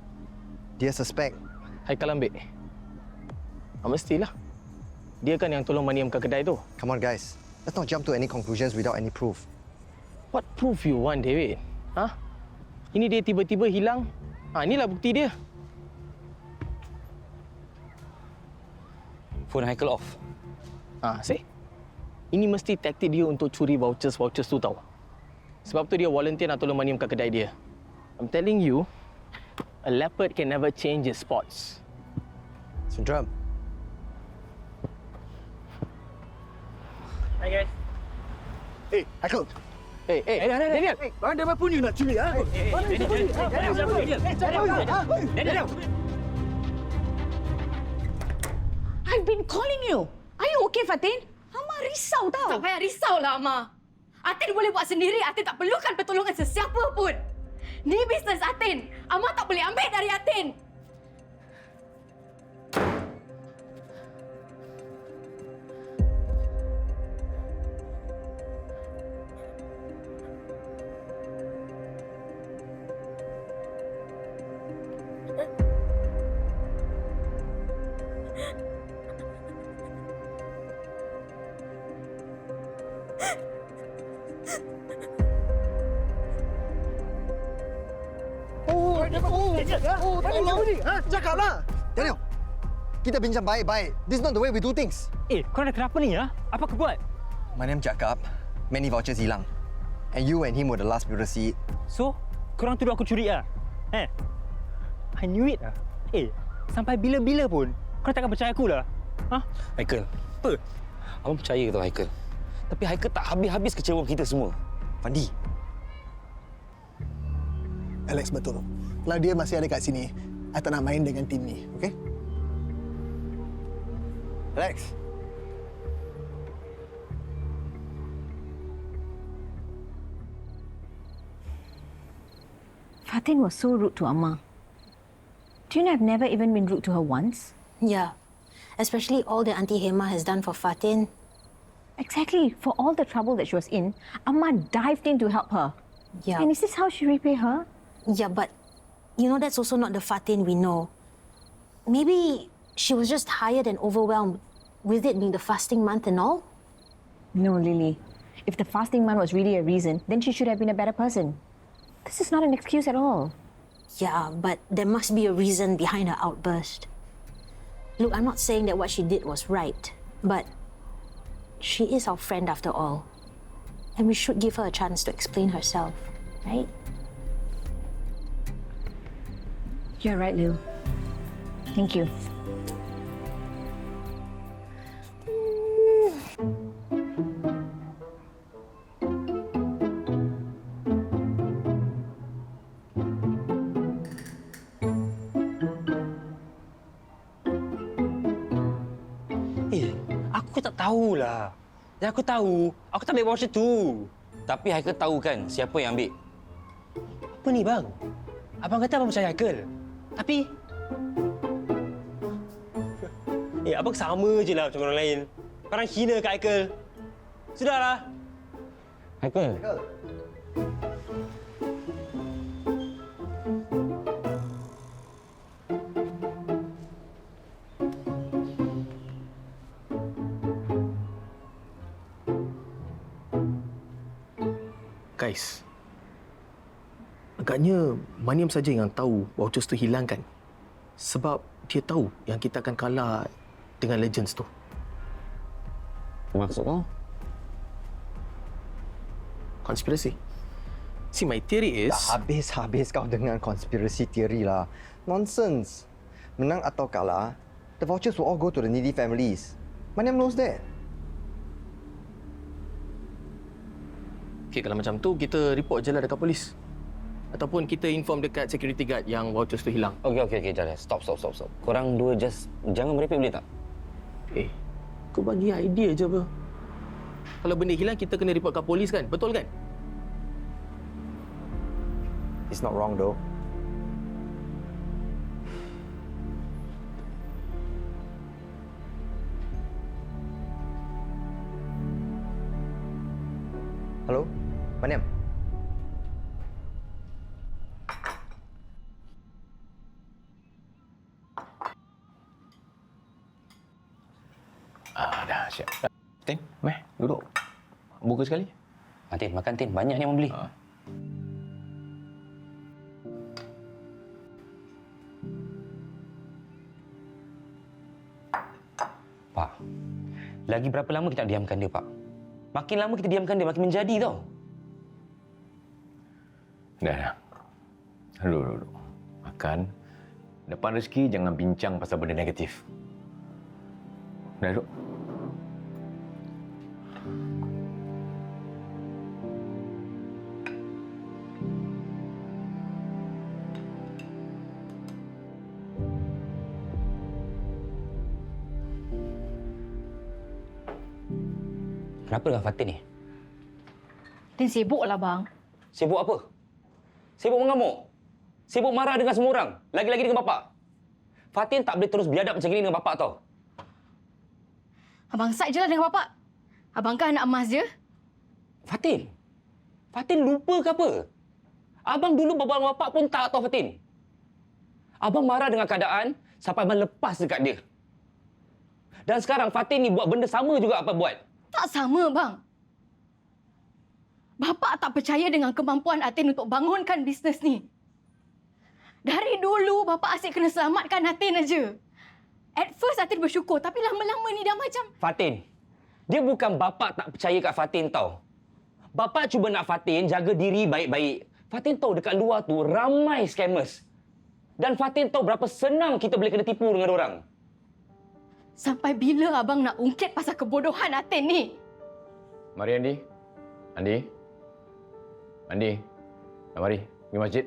Dia suspect. Haikal ambil. Mestilah. Dia kan yang tolong Maniam ke kedai tu. Come on guys, let's not jump to any conclusions without any proof. What proof you want, David? Ha? Ini dia tiba-tiba hilang. Inilah bukti dia. Phone Haikal off. See? Ini mesti taktik dia untuk curi vouchers tu tau. Sebab tu dia volunteer nak tolong Maniam kat kedai dia. I'm telling you, a leopard can never change his spots. Sundram. Hi guys. Hey, Haikal. Hey, Daniel. Hey, mana pun you nak curi, ha? Daniel. I've been calling you. Are you okay, Fatin? Ama risau tau. Tak payah risaulah, Ama. Atin boleh buat sendiri. Atin tak perlukan pertolongan sesiapa pun. Ni bisnes Atin. Ama tak boleh ambil dari Atin. Cakaplah. Daniel, kita bincang baik-baik. This is not the way we do things. Kau dah kenapa ni ya? Apa kau buat? Maniam cakap many vouchers hilang. And you and him were the last people to see it. So, korang tuduh aku curi ah? I knew it lah. Sampai bila-bila pun kau takkan percaya aku lah. Haikal. Apa? Abang percaya tau Haikal. Tapi Haikal tak habis-habis kecewa kita semua. Fandi. Alex, betul. Kalau dia masih ada kat sini, I tak nak main dengan tim ni, okey? Alex. Fatin was so rude to Amma. Do you know I've never even been rude to her once? Yeah. Especially all that Auntie Hema has done for Fatin. Exactly. For all the trouble that she was in, Amma dived in to help her. Yeah. And is this how she repay her? Yeah, but you know that's also not the Fatin we know. Maybe she was just tired and overwhelmed with it being the fasting month and all. No, Lily. If the fasting month was really a reason, then she should have been a better person. This is not an excuse at all. Yeah, but there must be a reason behind her outburst. Look, I'm not saying that what she did was right, but she is our friend after all. And we should give her a chance to explain herself, right? You're right, Lil. Thank you. Aku tak tahulah. Yang aku tahu, aku tak ambil voucher tu. Tapi Haikal tahu kan siapa yang ambil. Apa ni bang? Abang kata abang percaya Haikal. Tapi... abang sama je lah macam orang lain. Korang hina kat Haikal. Sudahlah. Haikal. Guys, agaknya Maniam saja yang tahu vouchers tu hilang kan? Sebab dia tahu yang kita akan kalah dengan Legends tu. Maksud kau? Konspirasi. See, my theory is... Dah habis kau dengan conspiracy theory lah. Nonsense. Menang atau kalah, the vouchers will all go to the needy families. Maniam knows that. Okay, kalau macam tu, kita report je lah dekat polis. Ataupun kita inform dekat security guard yang vouchers tu hilang. Okey, jangan. Stop. Korang dua just jangan merepek boleh tak? Kau bagi idea je apa. Kalau benda hilang, kita kena report kat polis kan? Betul kan? It's not wrong though. Hello, Maniam. Dah siap. Tin, meh, duduk. Buka sekali. Tin, makan Tin. Banyak ni orang beli. Pak, lagi berapa lama kita nak diamkan dia, Pak? Makin lama kita diamkan dia, makin menjadi tau. Dah. Duduk. Makan. Depan rezeki jangan bincang pasal benda negatif. Dah duduk. Kenapa dengan Fatin ni? Tin sibuk lah bang. Sibuk apa? Sibuk mengamuk? Sibuk marah dengan semua orang? Lagi-lagi dengan bapak? Fatin tak boleh terus biadab macam ni dengan bapak tau. Abang side je lah dengan bapak. Abang kan anak emas je. Fatin lupa ke apa? Abang dulu berbual dengan bapak pun tak tahu Fatin. Abang marah dengan keadaan sampai abang lepas dekat dia. Dan sekarang Fatin ni buat benda sama juga apa buat. Tak sama, bang. Bapak tak percaya dengan kemampuan Atin untuk bangunkan bisnes ni. Dari dulu, Bapak asyik kena selamatkan Atin aja. At first, Atin bersyukur. Tapi lama-lama ni dah macam... Fatin, dia bukan bapak tak percaya kat Fatin tau. Bapak cuba nak Fatin jaga diri baik-baik. Fatin tahu dekat luar tu ramai scammers. Dan Fatin tahu berapa senang kita boleh kena tipu dengan orang. Sampai bila abang nak ungkit pasal kebodohan Atin ni? Mari Andi. Andi, mari pergi masjid.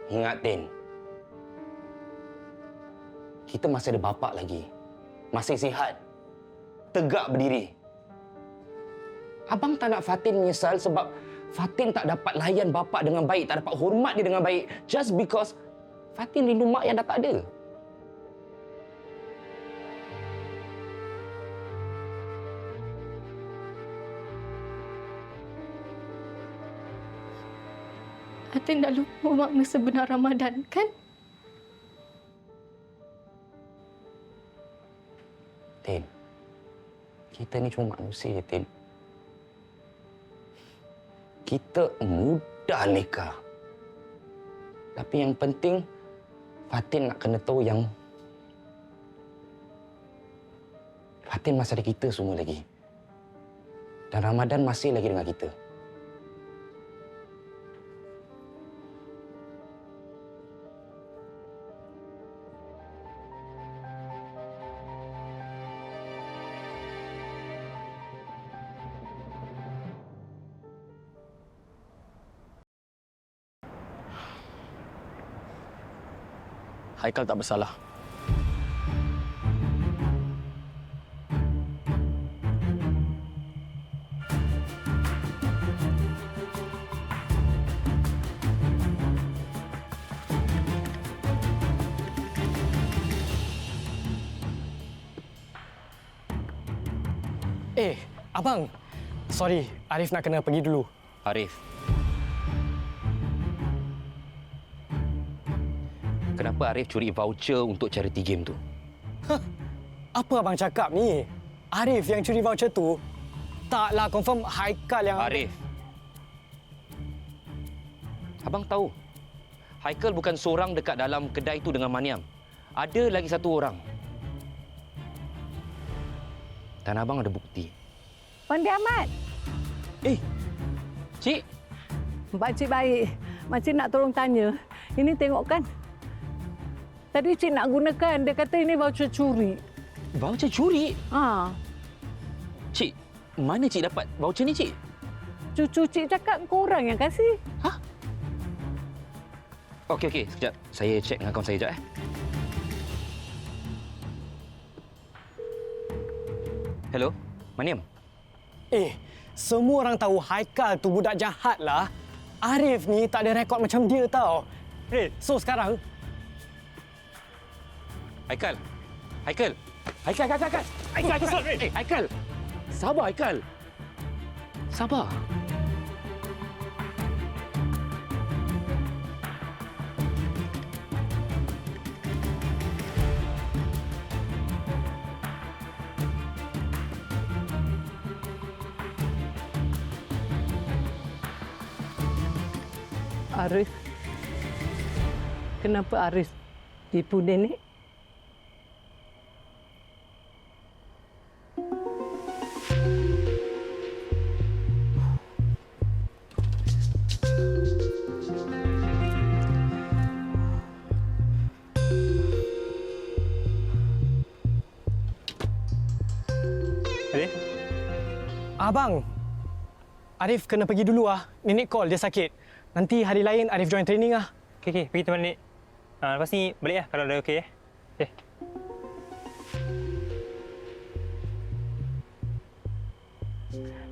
Ingat, Tin. Kita masih ada bapa lagi. Masih sihat. Tegak berdiri. Abang tak nak Fatin menyesal sebab Fatin tak dapat layan bapa dengan baik, tak dapat hormat dia dengan baik just because Fatin rindu mak yang dah tak ada. Atin dah lupa makna sebenar Ramadan, kan? Tin, kita ni cuma manusia, Tin. Kita mudah leka. Tapi yang penting, Fatin nak kena tahu yang Fatin masih ada kita semua lagi. Dan Ramadan masih lagi dengan kita. Haikal tak bersalah. Abang. Sorry, Arif nak kena pergi dulu. Arif. Kenapa Arif curi voucher untuk charity game tu? Apa abang cakap ni? Arif yang curi voucher tu? Taklah, confirm Haikal yang... Arif. Abang tahu, Haikal bukan seorang dekat dalam kedai tu dengan Maniam. Ada lagi satu orang. Dan abang ada bukti. Pandai amat. Cik. Pakcik baik. Makcik nak tolong tanya. Ini tengok kan. Tadi cik nak gunakan. Dia kata ini voucher curi. Voucher curi? Ha. Cik, mana cik dapat voucher ni, cik? Cucu cik cakap korang yang kasih. Okey, sekejap. Saya cek dengan akaun saya sekejap. Hello, Maniam. Semua orang tahu Haikal tu budak jahat lah. Arif ni tak ada rekod macam dia tau. So sekarang... Haikal. Sabar, Haikal. Sabar. Arif. Kenapa Arif tipu nenek? Arif? Abang, Arif kena pergi dulu ah. Nenek call, dia sakit. Nanti hari lain Arif join training ah. Okey, pergi teman Nek. Lepas ni balik lah kalau dah okey. Okey.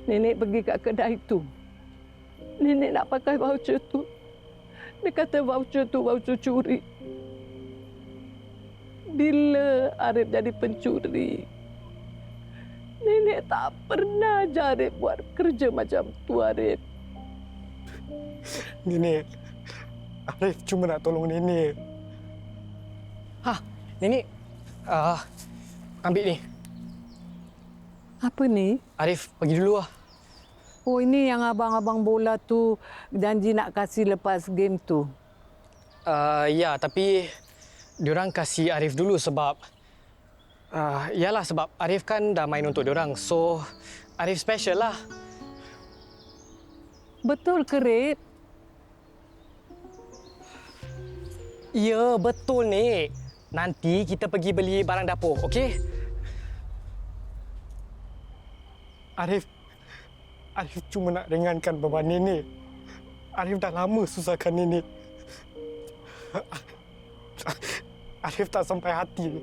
Nenek pergi kat kedai tu. Nenek nak pakai voucher tu. Dia kata voucher tu voucher curi. Bila Arif jadi pencuri? Nenek tak pernah ajar Arif buat kerja macam tu, Arif. Nenek, Arif cuma nak tolong nenek. Nenek, ambil ni. Apa ni? Arif, pergi dulu lah. Oh, ini yang abang-abang bola tu janji nak kasih lepas game tu. Ya, tapi diorang kasih Arif dulu sebab... yalah, sebab Arif kan dah main untuk diorang. So, Arif special lah. Betul ke, Rip? Ya, betul, Nik. Nanti kita pergi beli barang dapur, okey? Arif cuma nak ringankan beban Nenek. Arif dah lama susahkan Nenek. Arif tak sampai hati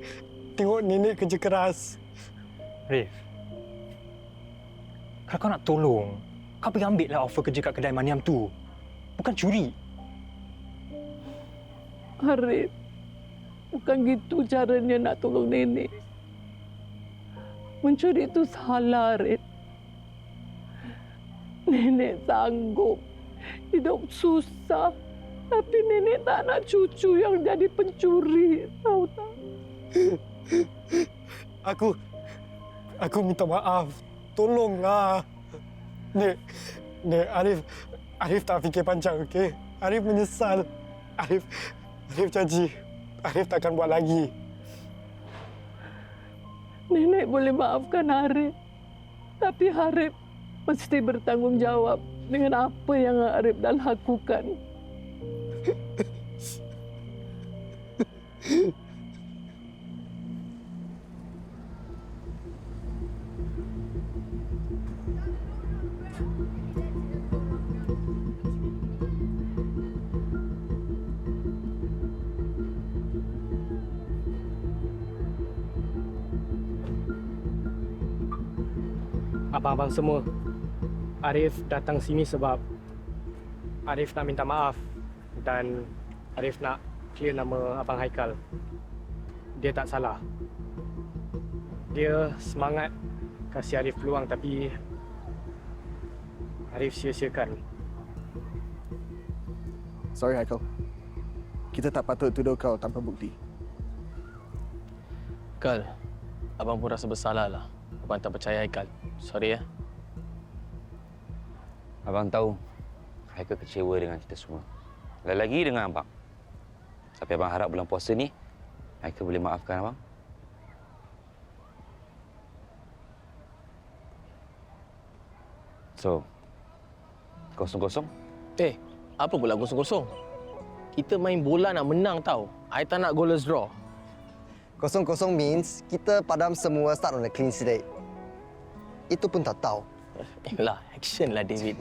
tengok Nenek kerja keras. Arif, kalau kau nak tolong, kau pergi ambil lah offer kerja kat kedai Maniam tu. Bukan curi. Arif, bukan gitu caranya nak tolong nenek. Mencuri itu salah, Arif. Nenek sanggup hidup susah, tapi nenek tak nak cucu yang jadi pencuri, tahu tak? Aku minta maaf. Tolonglah. Nek, Arif tak fikir panjang, okey? Arif menyesal. Arif janji. Arif takkan buat lagi. Nenek boleh maafkan Arif, tapi Arif mesti bertanggungjawab dengan apa yang Arif dah lakukan. Abang-abang semua, Arif datang sini sebab Arif nak minta maaf dan Arif nak clear nama Abang Haikal. Dia tak salah. Dia semangat kasih Arif peluang tapi Arif sia-siakan. Sorry, Haikal. Kita tak patut tuduh kau tanpa bukti. Kal, abang pun rasa bersalah lah. Abang tak percaya Haikal. Sorry ya. Abang tahu Haikal kecewa dengan kita semua. Lagi dengan abang. Tapi abang harap bulan puasa ni Haikal boleh maafkan abang. So, 0-0? Apa pula 0-0? Kita main bola nak menang tau. I tak nak goalless draw. 0-0 means kita padam semua start on a clean slate. Itu pun tak tahu. Yalah, action lah David.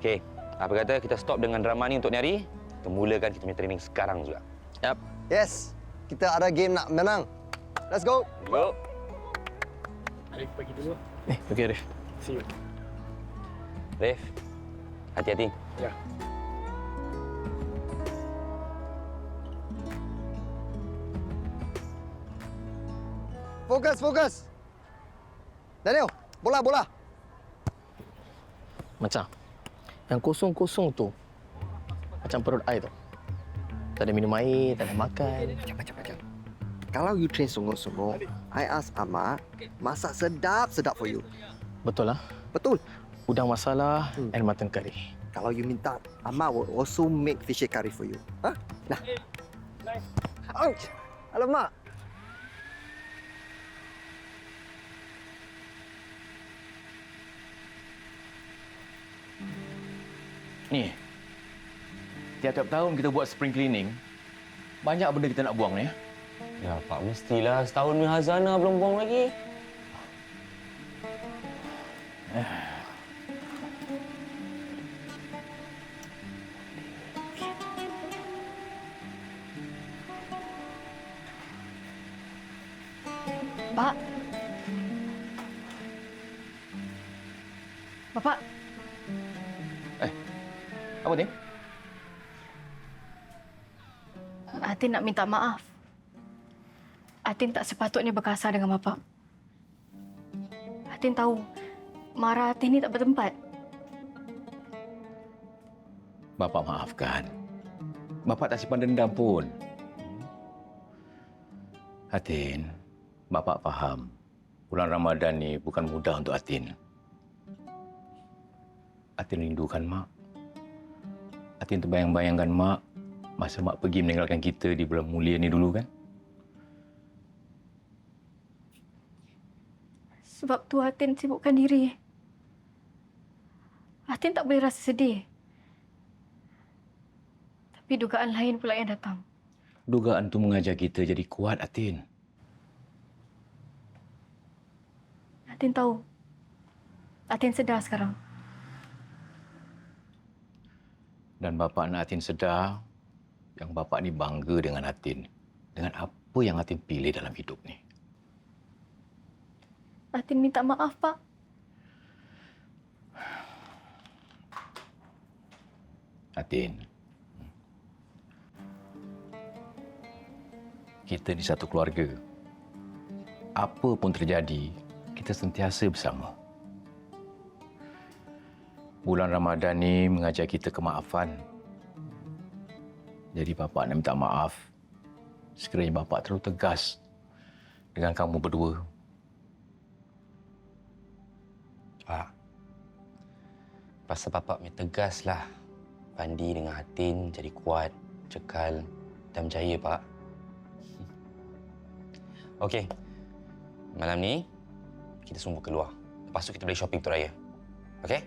Okey, apa kata kita stop dengan drama ni untuk ni hari? Kita mulakan kita punya training sekarang juga. Yap. Yes, kita ada game nak menang. Let's go. Go. Arif pergi dulu. Okey Arif. See you. Ref, hati-hati. Ya. Fokus. Daniel, bola. Macam yang kosong-kosong tu macam perut I tu. Tak ada minum air, tak ada makan. Macam. Kalau you train sungguh-sungguh, I ask Amak masak sedap-sedap for you. Betul lah. Betul. Udang masala and mutton curry. Kalau you minta, Amak will also make fish head curry for you. Huh? Nah. Ouch! Alamak! Ni, tiap-tiap tahun kita buat spring cleaning, banyak benda kita nak buang ni. Ya, Pak, mestilah. Setahun ni Hazana belum buang lagi. Pak. Bapak. Apa ni? Atin nak minta maaf. Atin tak sepatutnya berkasar dengan Bapak. Atin tahu marah Atin ni tak bertempat. Bapak maafkan. Bapak tak simpan dendam pun. Atin, Bapak faham. Bulan Ramadan ni bukan mudah untuk Atin. Atin rindukan Mak. Atin terbayang-bayangkan Mak masa Mak pergi meninggalkan kita di bulan mulia ni dulu kan? Sebab tu Atin sibukkan diri. Atin tak boleh rasa sedih. Tapi dugaan lain pula yang datang. Dugaan tu mengajar kita jadi kuat, Atin. Atin tahu. Atin sedar sekarang. Dan bapa nak Atin sedar yang bapa ni bangga dengan Atin. Dengan apa yang Atin pilih dalam hidup ni. Atin minta maaf, Pak. Atin. Kita ni satu keluarga. Apa pun terjadi, kita sentiasa bersama. Bulan Ramadan ni mengajar kita kemaafan. Jadi bapa nak minta maaf. Sekiranya bapa terlalu tegas dengan kamu berdua. Pak, pasal bapa ni tegaslah. Pandi dengan Atin jadi kuat, cekal dan berjaya, Pak. Okey. Malam ni kita semua keluar. Lepas tu kita boleh shopping untuk raya. Okey?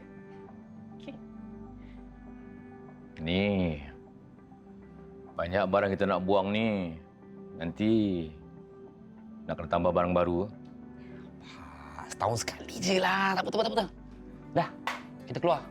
Ni. Banyak barang kita nak buang ni. Nanti nak kena tambah barang baru. Setahun sekali je lah. Tak betul. Dah, kita keluar.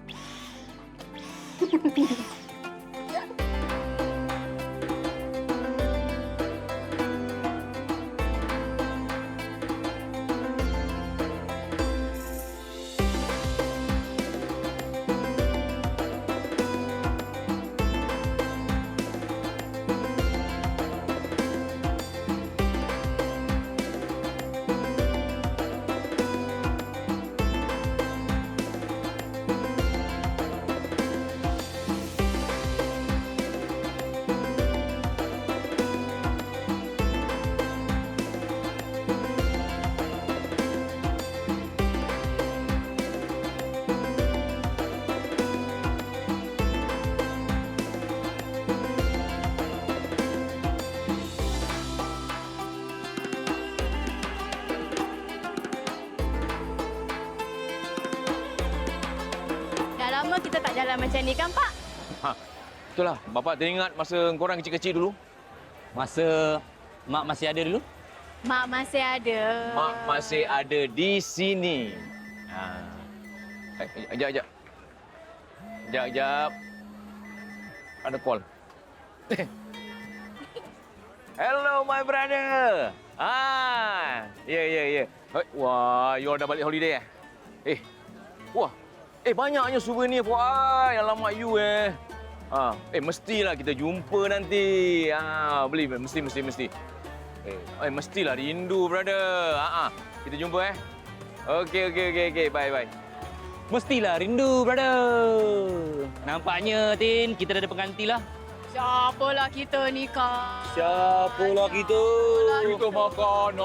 Dah lama kita tak jalan macam ni kan, Pak? Ha, itulah. Bapa teringat masa korang kecil-kecil dulu. Masa Mak masih ada dulu? Mak masih ada. Mak masih ada di sini. Ha. Sekejap. Sekejap. Ada call. Hello, my brother. Ya. Wah, you all dah balik holiday Wah. Banyaknya souvenir for I. Alamak you mestilah kita jumpa nanti. Beli mesti. Mestilah rindu, brother. Kita jumpa Okey. Bye. Mestilah rindu, brother. Nampaknya, Tin, kita dah ada pengganti lah. Siapalah kita ni, Kak? Siapalah kita? Kita makan.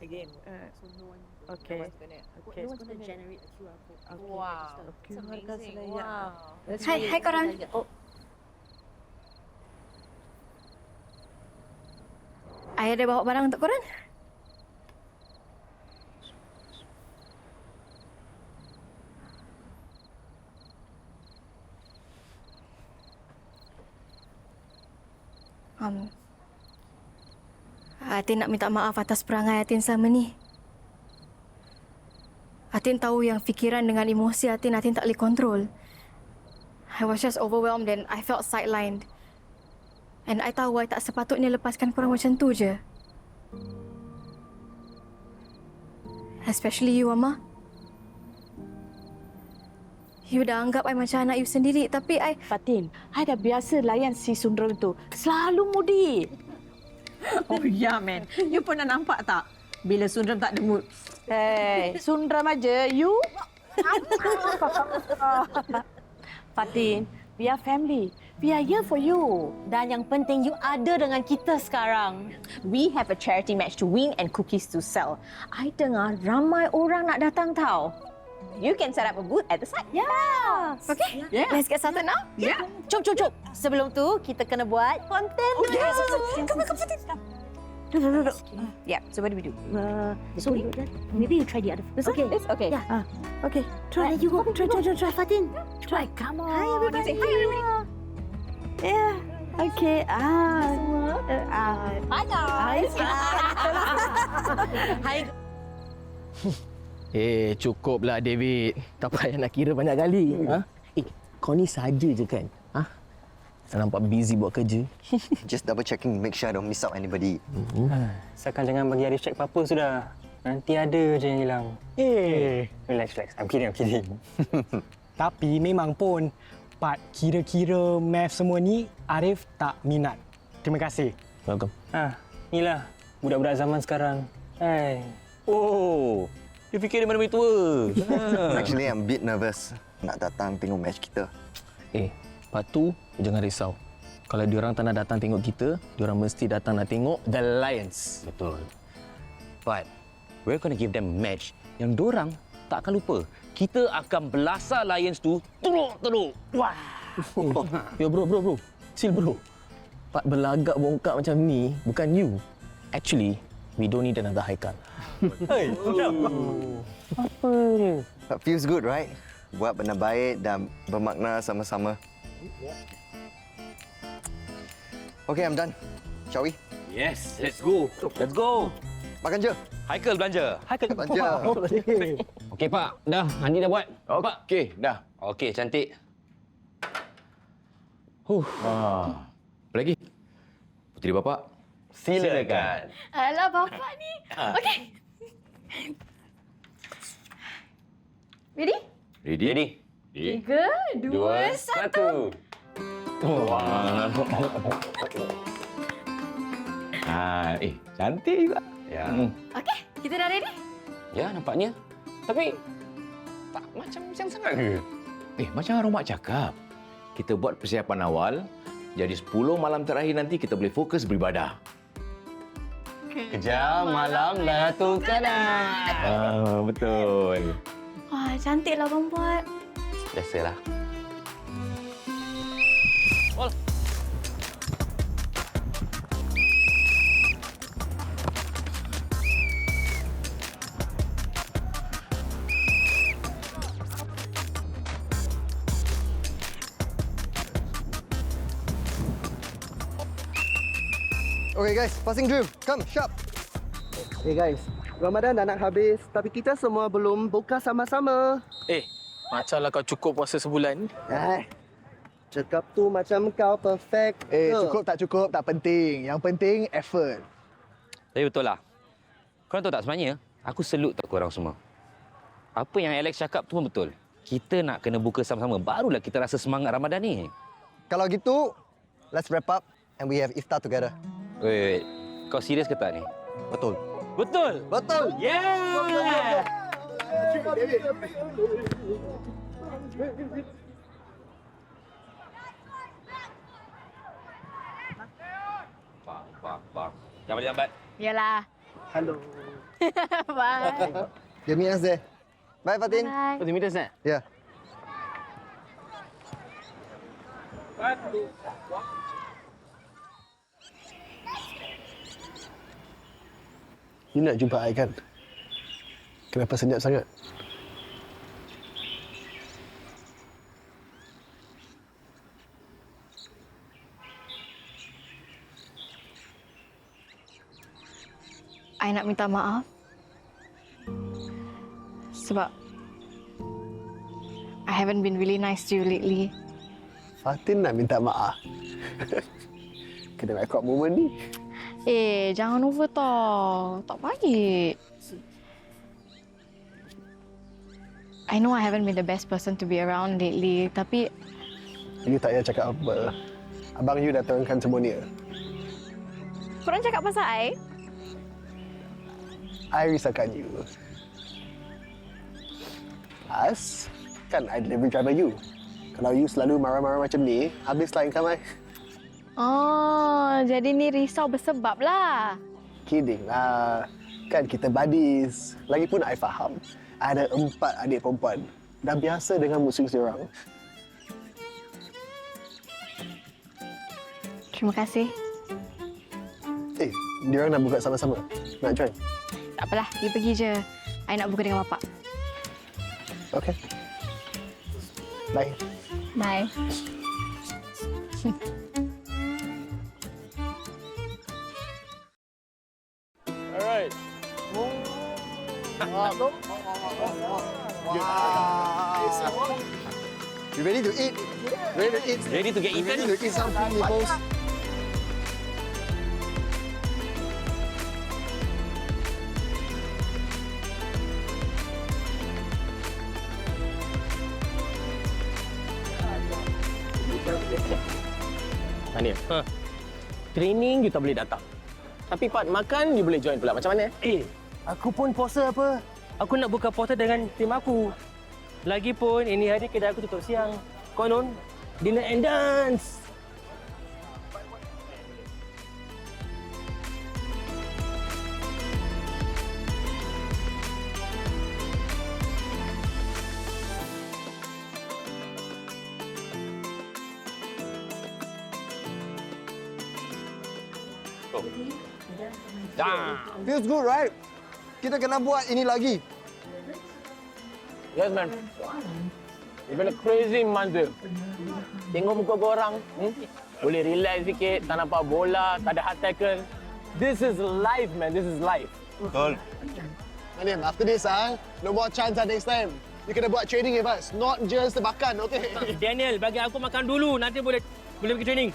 Again. Okay. No one's going to generate a QR code. Okay, Wow. It's amazing. Wow. Hai korang. Ayah ada bawa barang untuk korang? Atin nak minta maaf atas perangai Atin selama ni. Atin tahu yang fikiran dengan emosi Atin tak boleh kontrol. I was just overwhelmed and I felt sidelined. And I tahu I tak sepatutnya lepaskan korang macam tu je. Especially you, Mama. You dah anggap I macam anak you sendiri, tapi I... Fatin, I dah biasa layan si Sundram tu. Selalu mudi. Oh ya, man. You pernah nampak tak? Bila Sundram tak ada mood. Hey, Sundram aja. You? Fatin, we are family. We are here for you. Dan yang penting you ada dengan kita sekarang. We have a charity match to win and cookies to sell. I dengar ramai orang nak datang tau. You can set up a booth at the side. Yeah. Okay? Yeah. Let's get started now. Yeah. Cuk. Sebelum tu, kita kena buat konten dulu. Yes. Come. Duduk. Yeah, so what do we do? So maybe you try the other. This one? This? Okay. Yeah. Okay. Try. You go. Try, Fatin. Try. Come on. Hi, everybody. Hi, everybody. Yeah. Okay. Hi, guys. Hi. Cukuplah David. Tak payah nak kira banyak kali. Kau ni saja je kan? Nampak busy buat kerja. Just double checking, make sure I don't miss out anybody. Asalkan jangan bagi Arif check apa-apa sudah. Nanti ada je yang hilang. Relax. I'm kidding. Tapi memang pun part kira-kira math semua ni Arif tak minat. Terima kasih. Welcome. Inilah budak-budak zaman sekarang. Oh, dia fikir dia mana tua. Actually, I'm a bit nervous nak datang tengok match kita. Lepas tu, jangan risau. Kalau diorang tak nak datang tengok kita, diorang mesti datang nak tengok The Lions. Betul. But we're gonna give them a match yang diorang tak akan lupa. Kita akan belasah Lions tu teruk. Wah. Yo bro. Chill bro. Pak belagak bongkak macam ni, bukan you. Actually, we don't need another Haikal. Apa ni? But feels good, right? Buat benda baik dan bermakna sama-sama. Okay, I'm done. Shall we? Yes, let's go. Makan je. Haikal belanja. Belanja. Okey Pak, dah. Andi dah buat. Pak. Okey, dah. Okey, cantik. Apa lagi? Puteri bapa. Silakan. Alah, bapak ni. Okay. Ready? Ready? 3, 2, 1. Cantik juga. Ya. Okay, kita dah ready? Ya, nampaknya. Tapi tak macam sangat ke? Macam Romak cakap. Kita buat persiapan awal. Jadi 10 malam terakhir nanti kita boleh fokus beribadah. Kejar malam Lailatul Qadar. Betul. Wah, cantiklah abang buat. Biasalah. Okay guys, passing drill. Come, sharp. Hey guys, Ramadan dah nak habis tapi kita semua belum buka sama-sama. Macamlah kau cukup puasa sebulan. Cakap tu macam kau perfect. Cukup tak cukup tak penting. Yang penting effort. Tapi betul lah. Korang tahu tak sebenarnya, aku salute tak korang semua. Apa yang Alex cakap tu pun betul. Kita nak kena buka sama-sama, barulah kita rasa semangat Ramadan ni. Kalau gitu, let's wrap up and we have iftar together. Wait. Kau serius ke tak ni? Betul. Betul? Betul. Yeah! Pak. Jangan balik lambat. Yalah. Hello. Bye. Dia meet us there. Bye, Fatin. Bye. Meet us there? Yeah. You nak jumpa I kan? Kenapa senyap sangat? I nak minta maaf. Sebab I haven't been really nice to you lately. Fatin nak minta maaf. Kena record moment ni. Jangan over tau. Tak baik. I know I haven't been the best person to be around lately, tapi You tak payah cakap apa. Abang you dah turunkan semuanya. korang cakap pasal I. I risaukan you. Plus, kan I delivery driver you. Kalau you selalu marah-marah macam ni, habislah income I. Oh, jadi ni risau bersebab lah. Kidding lah. Kan kita buddies. Lagipun I faham. I ada 4 adik perempuan. Dah biasa dengan musuh diorang. Terima kasih. Diorang nak buka sama-sama. Nak join? Tak apalah, you pergi je. I nak buka dengan bapak. Okay. Bye. Bye. Alright. You ready to eat? Ready to eat? Ready to get eaten? Ready to eat something, nipples? Hanif, training you tak boleh datang. Tapi part makan you boleh join pula. Macam mana? Aku pun puasa apa? Aku nak buka puasa dengan tim aku. Lagipun ini hari kedai aku tutup siang. Konon dinner and dance. Feels good, right? Kita kena buat ini lagi. Yes, man. It's been a crazy month. Tengok muka korang. Boleh relax sikit, tak nampak bola, tak ada hard tackle. This is life, man. This is life. Betul. Manim, after this, no more chance next time. You kena buat training with us, not just makan, okay? Daniel, bagi aku makan dulu. Nanti boleh pergi training.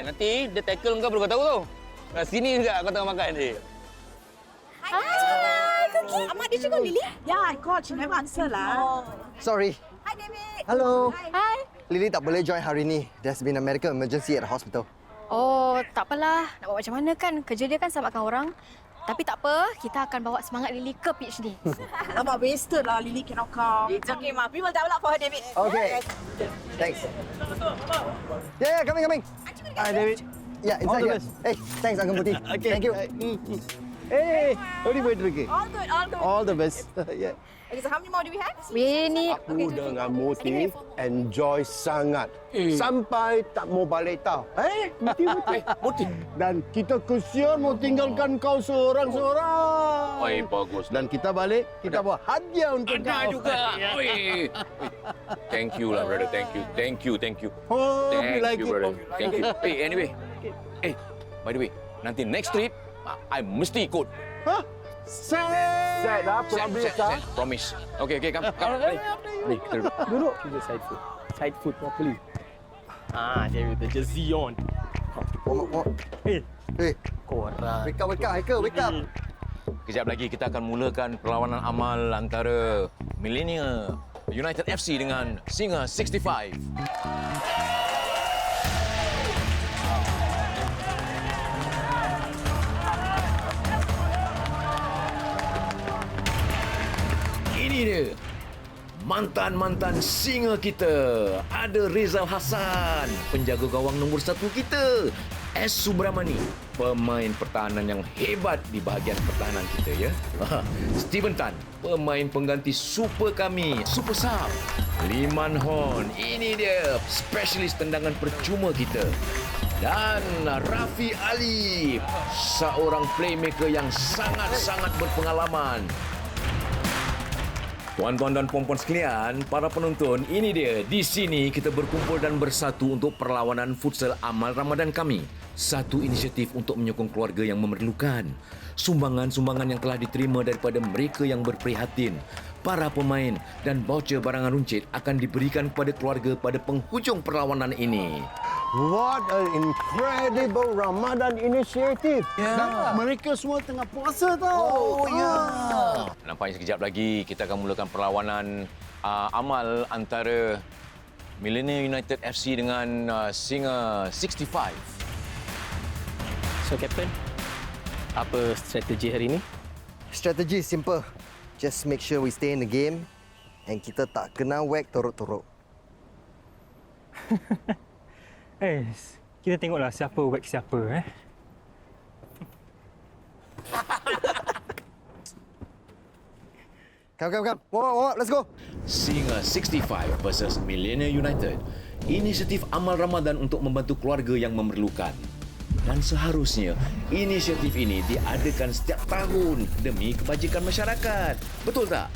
Nanti dia tackle kau baru kau tahu tu. Sini juga kau tengah makan ni. Hi, Cookie. Amat dia cakap Lily? Yeah, I called. She never answer lah. Sorry. Hi, David. Hello. Hi. Lily tak boleh join hari ni. There's been a medical emergency at the hospital. Oh, tak apalah. Nak buat macam mana kan? Kerja dia kan selamatkan orang. Tapi tak apa, kita akan bawa semangat Lily ke pitch ni. Alamak, wasted lah. Lily cannot come. It's okay, Ma. We will develop for her, David. Okay. Thanks. Yeah, coming. Hi, David. Yeah, inside here. Hey, thanks, Uncle Putih. Okay. Thank you. Hey, எப்படி போயிட்டு இருக்கு? All good, all good. All the best. Yeah. Okay, so how many more do we have? We need... Aku dengan Moti enjoy sangat. Sampai tak mau balik tau. Moti. Dan kita kesian mau tinggalkan kau seorang-seorang. Oi, bagus. Dan kita balik, kita bawa hadiah untuk kau. Ada juga. Oi. Thank you lah, brother. Thank you. Oh, Thank you, brother. Thank you. Hey, anyway. Hey, by the way, nanti next trip, I mesti ikut. Hah? Set dah, Promise. Okay, come. Ni, kita Duduk. Kita side food properly. There with the jersey on. Hey. Korang. Wake up. Kejap lagi kita akan mulakan perlawanan amal antara Millennial United FC dengan Singa 65. Ini dia mantan-mantan Singa kita. Ada Rizal Hassan, penjaga gawang nombor 1 kita. S. Subramani, pemain pertahanan yang hebat di bahagian pertahanan kita ya. Steven Tan, pemain pengganti super kami, super sub. Liman Hon, ini dia spesialis tendangan percuma kita. Dan Rafi Ali, seorang playmaker yang sangat-sangat berpengalaman. Tuan-tuan dan puan-puan sekalian, para penonton, ini dia. Di sini kita berkumpul dan bersatu untuk perlawanan futsal amal Ramadan kami. Satu inisiatif untuk menyokong keluarga yang memerlukan. Sumbangan-sumbangan yang telah diterima daripada mereka yang berprihatin. Para pemain dan voucher barangan runcit akan diberikan kepada keluarga pada penghujung perlawanan ini. What an incredible Ramadan initiative. Ya. Mereka semua tengah puasa tau. Nampaknya sekejap lagi kita akan mulakan perlawanan amal antara Millennial United FC dengan Singa 65. So, Captain, apa strategi hari ini? Strategi simple. Just make sure we stay in the game and kita tak kena whack torok-torok. Kita tengoklah siapa whack siapa Come. Walk, let's go. Singa 65 versus Millenia United. Inisiatif amal Ramadan untuk membantu keluarga yang memerlukan. Dan seharusnya inisiatif ini diadakan setiap tahun demi kebajikan masyarakat. Betul tak?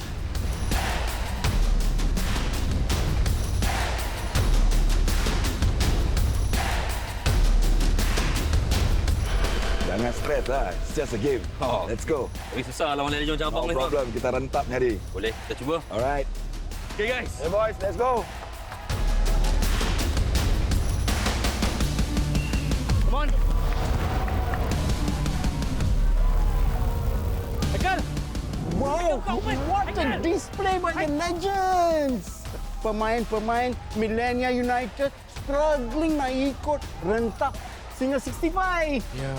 Jangan stres lah. It's just a game. Let's go. Tapi susah lawan Legion macam abang ni. No problem. Kita rentap ni hari. Boleh, kita cuba. Alright. Okay guys. Hey boys, let's go. Come on. Haikal. Wow, what a display by the legends. Pemain-pemain Millenia United struggling nak ikut rentap Singa 65. Ya.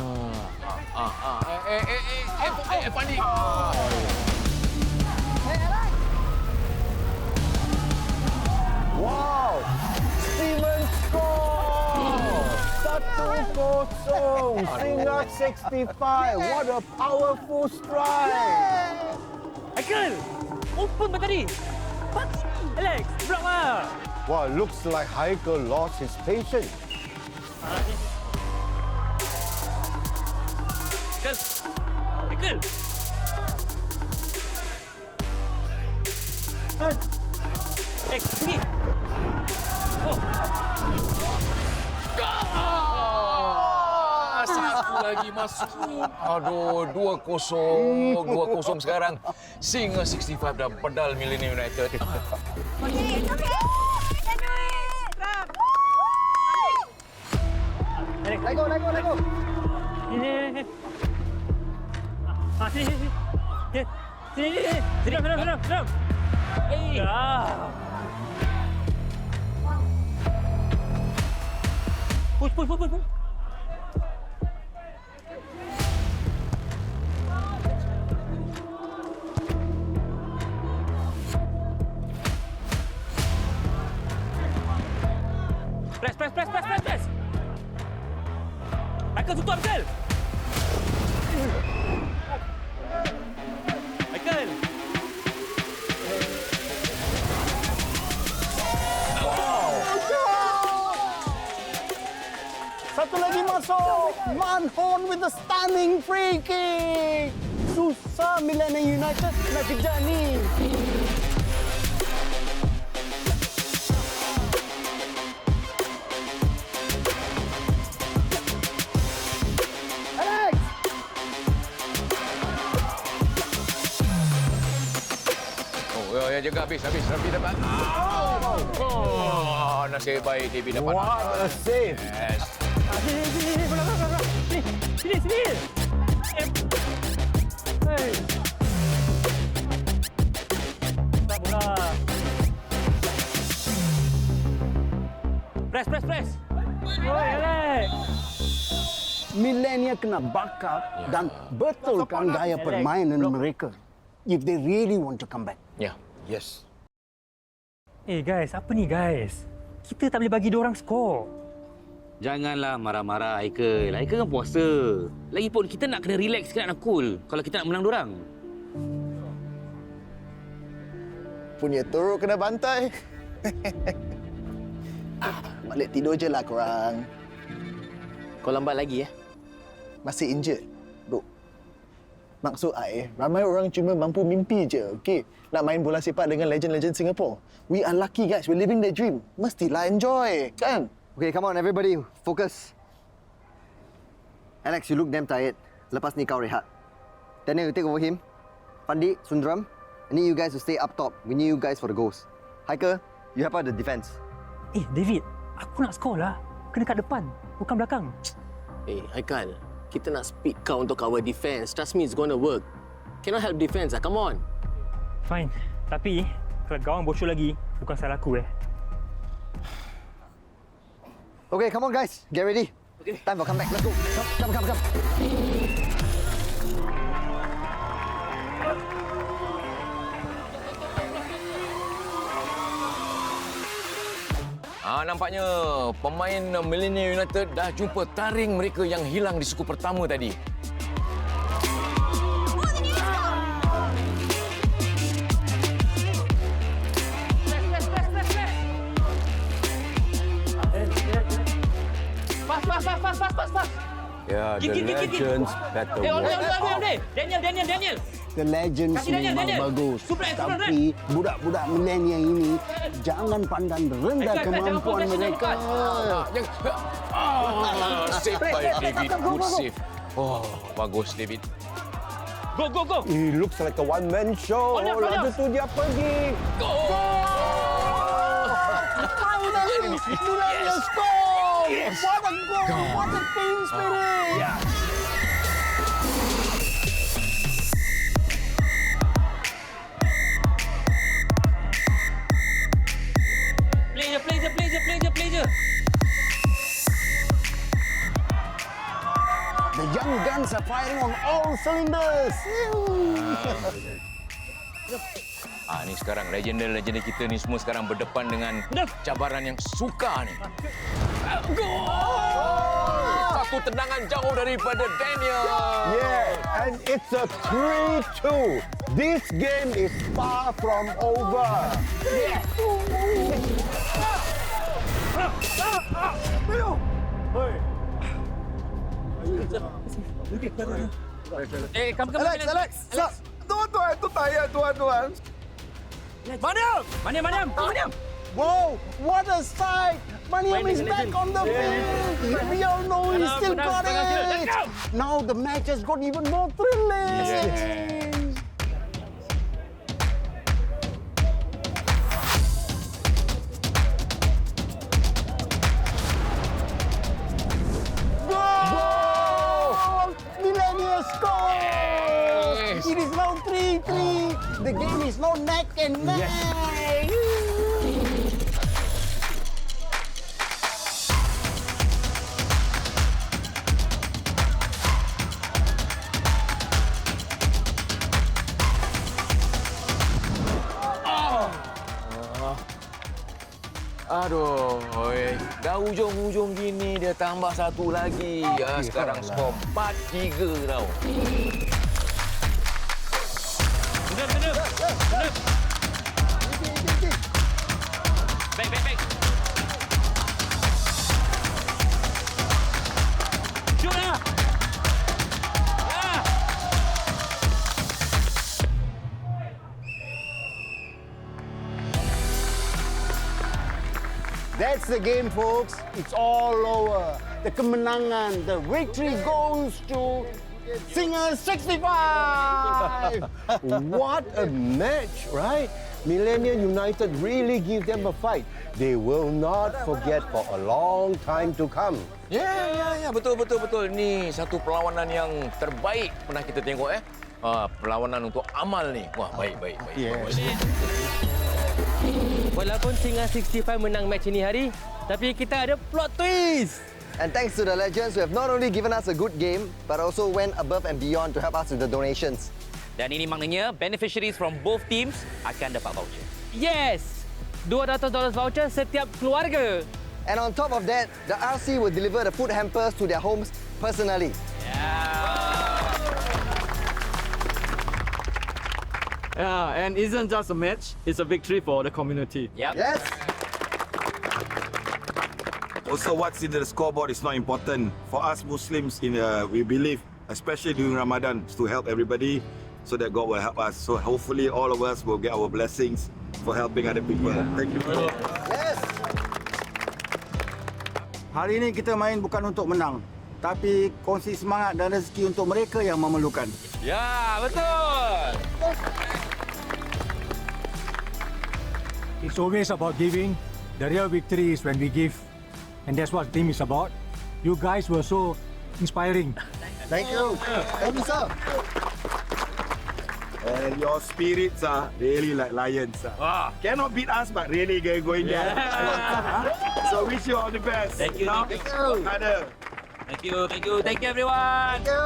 Fandi. Wow, Steven score. 1-0, Singa 65. What a powerful strike. Haikal! Open ba tadi? Alex, block lah! Wow, looks like Haikal lost his patience. Haikal! Sini! Oh! Satu lagi masuk. Aduh, 2-0 sekarang. Singa 65 dah pedal Millenia United. Let go. Sini. Sini. Sedap. Push. Press. Haikal tutup, Haikal. Haikal. Satu lagi masuk. Manhorn with the stunning free kick. Susah Millenia United nak kejar ni. Alex! Oh, ya jaga habis. Rafi dapat. Oh, nasib baik Devi dapat. What a save. Yes. Sini. Bola. Sini. Hei. Tak bola. Press. Oi, Alex. Millenia kena backup dan betulkan gaya permainan mereka if they really want to come back. Ya. Yes. Guys, apa ni guys? Kita tak boleh bagi diorang skor. Janganlah marah-marah Haikal. Haikal kan puasa. Lagipun kita nak kena relax sikit, nak cool kalau kita nak menang diorang. Punya teruk kena bantai. Balik tidur je lah korang. Kau lambat lagi Masih injured, bro. Maksud I, ramai orang cuma mampu mimpi je, okey? Nak main bola sepak dengan legend-legend Singapore. We are lucky guys, we're living the dream. Mestilah enjoy, kan? Okay, come on everybody. Focus. Alex, you look damn tired. Lepas ni kau rehat. Daniel, you take over him. Fandi, Sundram, I need you guys to stay up top. We need you guys for the goals. Haikal, you help out the defense. David, aku nak skor lah. Kena kat depan, bukan belakang. Haikal, kita nak speed kau untuk cover defense. Trust me, it's gonna work. Cannot help defense come on. Fine, tapi kalau gawang bocor lagi, bukan salah aku Okay, come on guys. Get ready. Okay. Time for comeback. Let's go. Come. Nampaknya pemain Millennium United dah jumpa taring mereka yang hilang di suku pertama tadi. Pas. Yeah, the legends battle. Daniel. The legends Kasih Daniel, memang Daniel. bagus. Suplex. Tapi budak-budak milenial ini jangan pandang rendah kemampuan mereka. Save by David. Good save. Oh, bagus David. Go. It looks like a one-man show. Lalu tu dia pergi. Finally, millennial score! What a goal! What a team spirit! Yeah. Play je. The young guns are firing on all cylinders. Ni sekarang legenda-legenda kita ni semua sekarang berdepan dengan cabaran yang sukar ni. Satu tendangan jauh daripada Daniel. Yeah, and it's a 3-2. This game is far from over. Yeah. Come. Alex, stop. Tuan, tu tayar, tuan. Maniam. Whoa, what a sight! Maniam is back on the field. We all know he still got it. Now the match has got even more thrilling. Goal! Millennial scores! It is now 3-3. The game is now neck and neck. Aduh, dah hujung-hujung gini dia tambah satu lagi. Sekarang skor 4-3 tau. Benar. Baik. Shoot lah. That's the game, folks. It's all over. The kemenangan, the victory goes to Singer 65. What a match, right? Millennium United really give them a fight. They will not forget for a long time to come. Ya, betul. Ni satu perlawanan yang terbaik pernah kita tengok perlawanan untuk amal ni. Wah, baik. Yes. Walaupun Singa 65 menang match ini hari, tapi kita ada plot twist. And thanks to the legends who have not only given us a good game, but also went above and beyond to help us with the donations. Dan ini maknanya beneficiaries from both teams akan dapat voucher. Yes! $200 voucher setiap keluarga. And on top of that, the RC will deliver the food hampers to their homes personally. Yeah, and isn't just a match, it's a victory for the community. Yep. Yes! Also, what's in the scoreboard is not important. For us Muslims, we believe, especially during Ramadan, to help everybody so that God will help us. So hopefully all of us will get our blessings for helping other people. Thank you. Yes! Hari ini kita main bukan untuk menang, tapi kongsi semangat dan rezeki untuk mereka yang memerlukan. Ya, betul! It's always about giving. The real victory is when we give. And that's what the team is about. You guys were so inspiring. Thank you. Thank you, sir. And your spirits are really like lions. Cannot beat us, but really going there. So wish you all the best. Thank you. Now, Thank you. Thank you everyone. Thank you.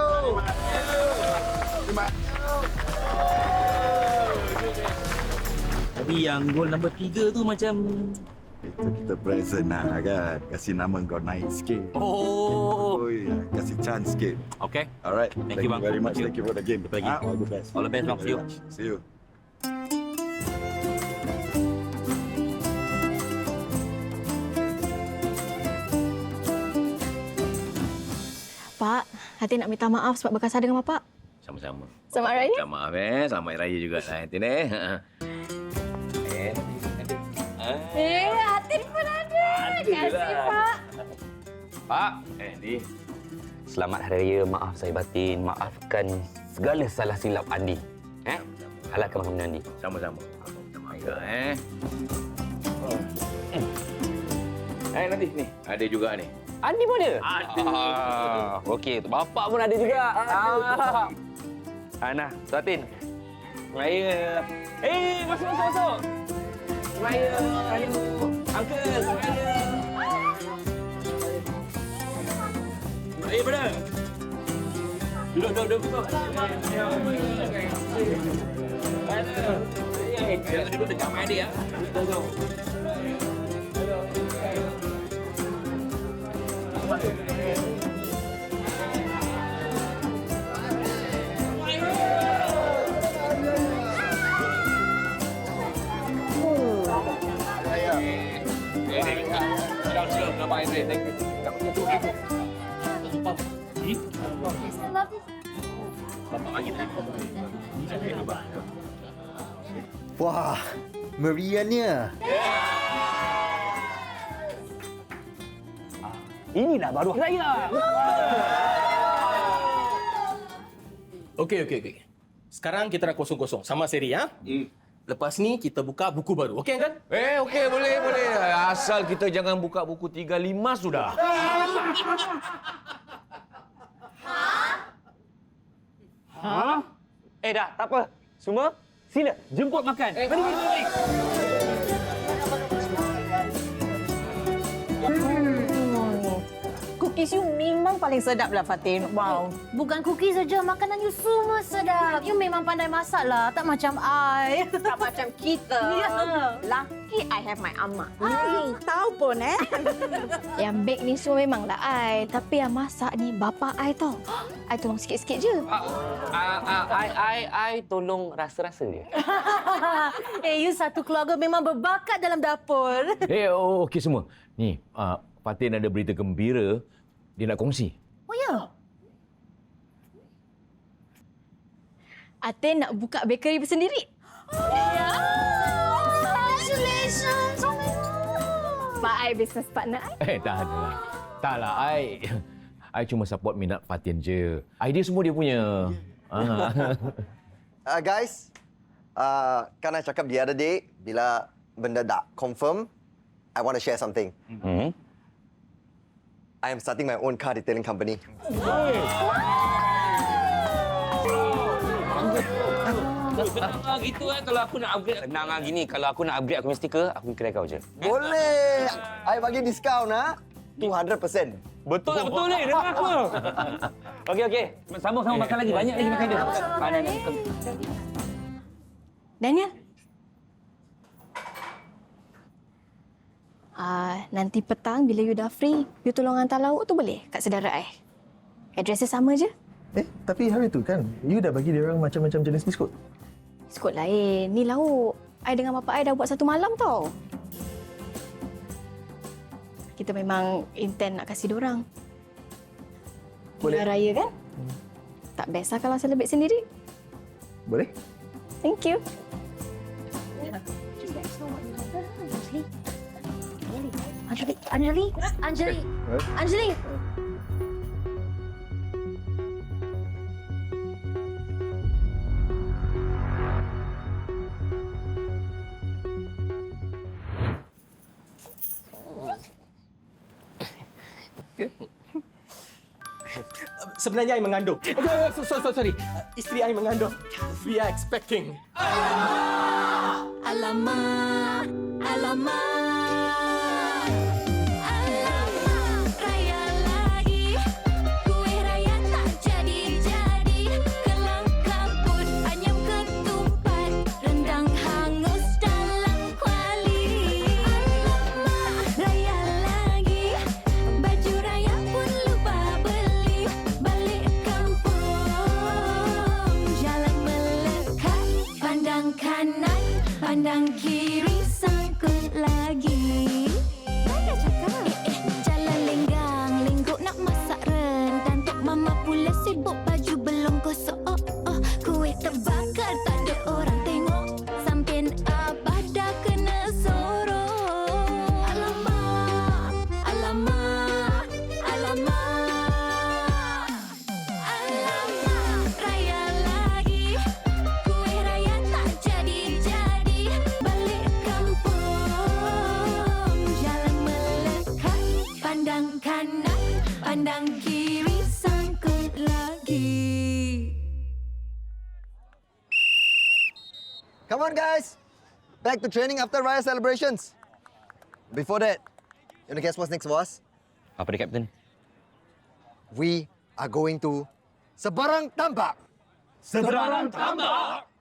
Tapi yang gol nombor 3 tu macam Itu kita present lah kan. Kasih nama kau naik sikit. Oh. Kasih chance sikit. Okay. Alright. Thank you, bang. very much. Thank you. Thank you for the game. Thank you. All the best. All the best, bang. See you. See you. Pak, Hati nak minta maaf sebab berkasar dengan bapak. Sama-sama. Selamat Raya. Minta maaf Selamat Raya juga lah Hatin Hatin pun ada. Terima kasih, Pak. Pak. Di. Selamat Hari Raya. Maaf saya batin. Maafkan segala salah silap Andi. Halalkan makan Andi. Sama-sama. Sama juga nanti ni. Ada juga ni. Andi pun ada? Ada. Okey, bapak pun ada juga. Nah, Suatin. Raya. Masuk. Raya. Uncle, Raya. Raya mana? Duduk. Jangan duduk dekat mak adik ya. Wah, meriahnya. Inilah baru raya. Okey. Sekarang kita dah kosong-kosong. Sama seri ya. Lepas ni kita buka buku baru. Okey kan? Okey, boleh. Asal kita jangan buka buku 35 sudah. Dah, tak apa. Semua sila jemput makan. Mari. Cookies you memang paling sedap lah, Fatin. Wow. Bukan cookies saja, makanan you semua sedap. You memang pandai masak lah, tak macam I. Tak macam kita. Ya. Lucky I have my amma. Tahu pun Yang bake ni semua memanglah I. Tapi yang masak ni bapa I tau. I tolong sikit-sikit je. I tolong rasa-rasa dia. You satu keluarga memang berbakat dalam dapur. Okey semua. Ni, Fatin ada berita gembira. Dia nak kongsi. Oh ya? Atin nak buka bakery bersendiri. Congratulations! Pak I business partner I. Tak adalah. Taklah, I cuma support minat Fatin je. Idea semua dia punya. Guys, kan I cakap the other day, bila benda dah confirm, I want to share something. I am starting my own car detailing company. Gitu kalau aku nak upgrade. Tenang gini, kalau aku nak upgrade aku mesti aku kedai kau je. Boleh. I bagi diskaun 200%. Betul ni, dengar aku. Okey. Sambung makan lagi. Banyak lagi makan dia. Daniel. Nanti petang bila you dah free, you tolong hantar lauk tu boleh kat saudara I. Address dia sama je. Tapi hari tu kan, you dah bagi dia orang macam-macam jenis biskut. Biskut lain. Ni lauk. I dengan bapa I dah buat satu malam tau. Kita memang intend nak kasih diorang. Boleh. Hari raya kan? Tak best lah kalau celebrate sendiri. Boleh? Thank you. Anjali. Sebenarnya I mengandung. Sorry. Isteri I mengandung. We are expecting. Alamak. Raya lagi. Kuih raya tak jadi. Kelang kabut, anyam ketupat. Rendang hangus dalam kuali. Pandang kiri sangkut lagi. Come on, guys. Back to training after Raya celebrations. Before that, you wanna guess what's next for us? Apa dia, Captain? We are going to Seberang Tambak. Seberang Tambak?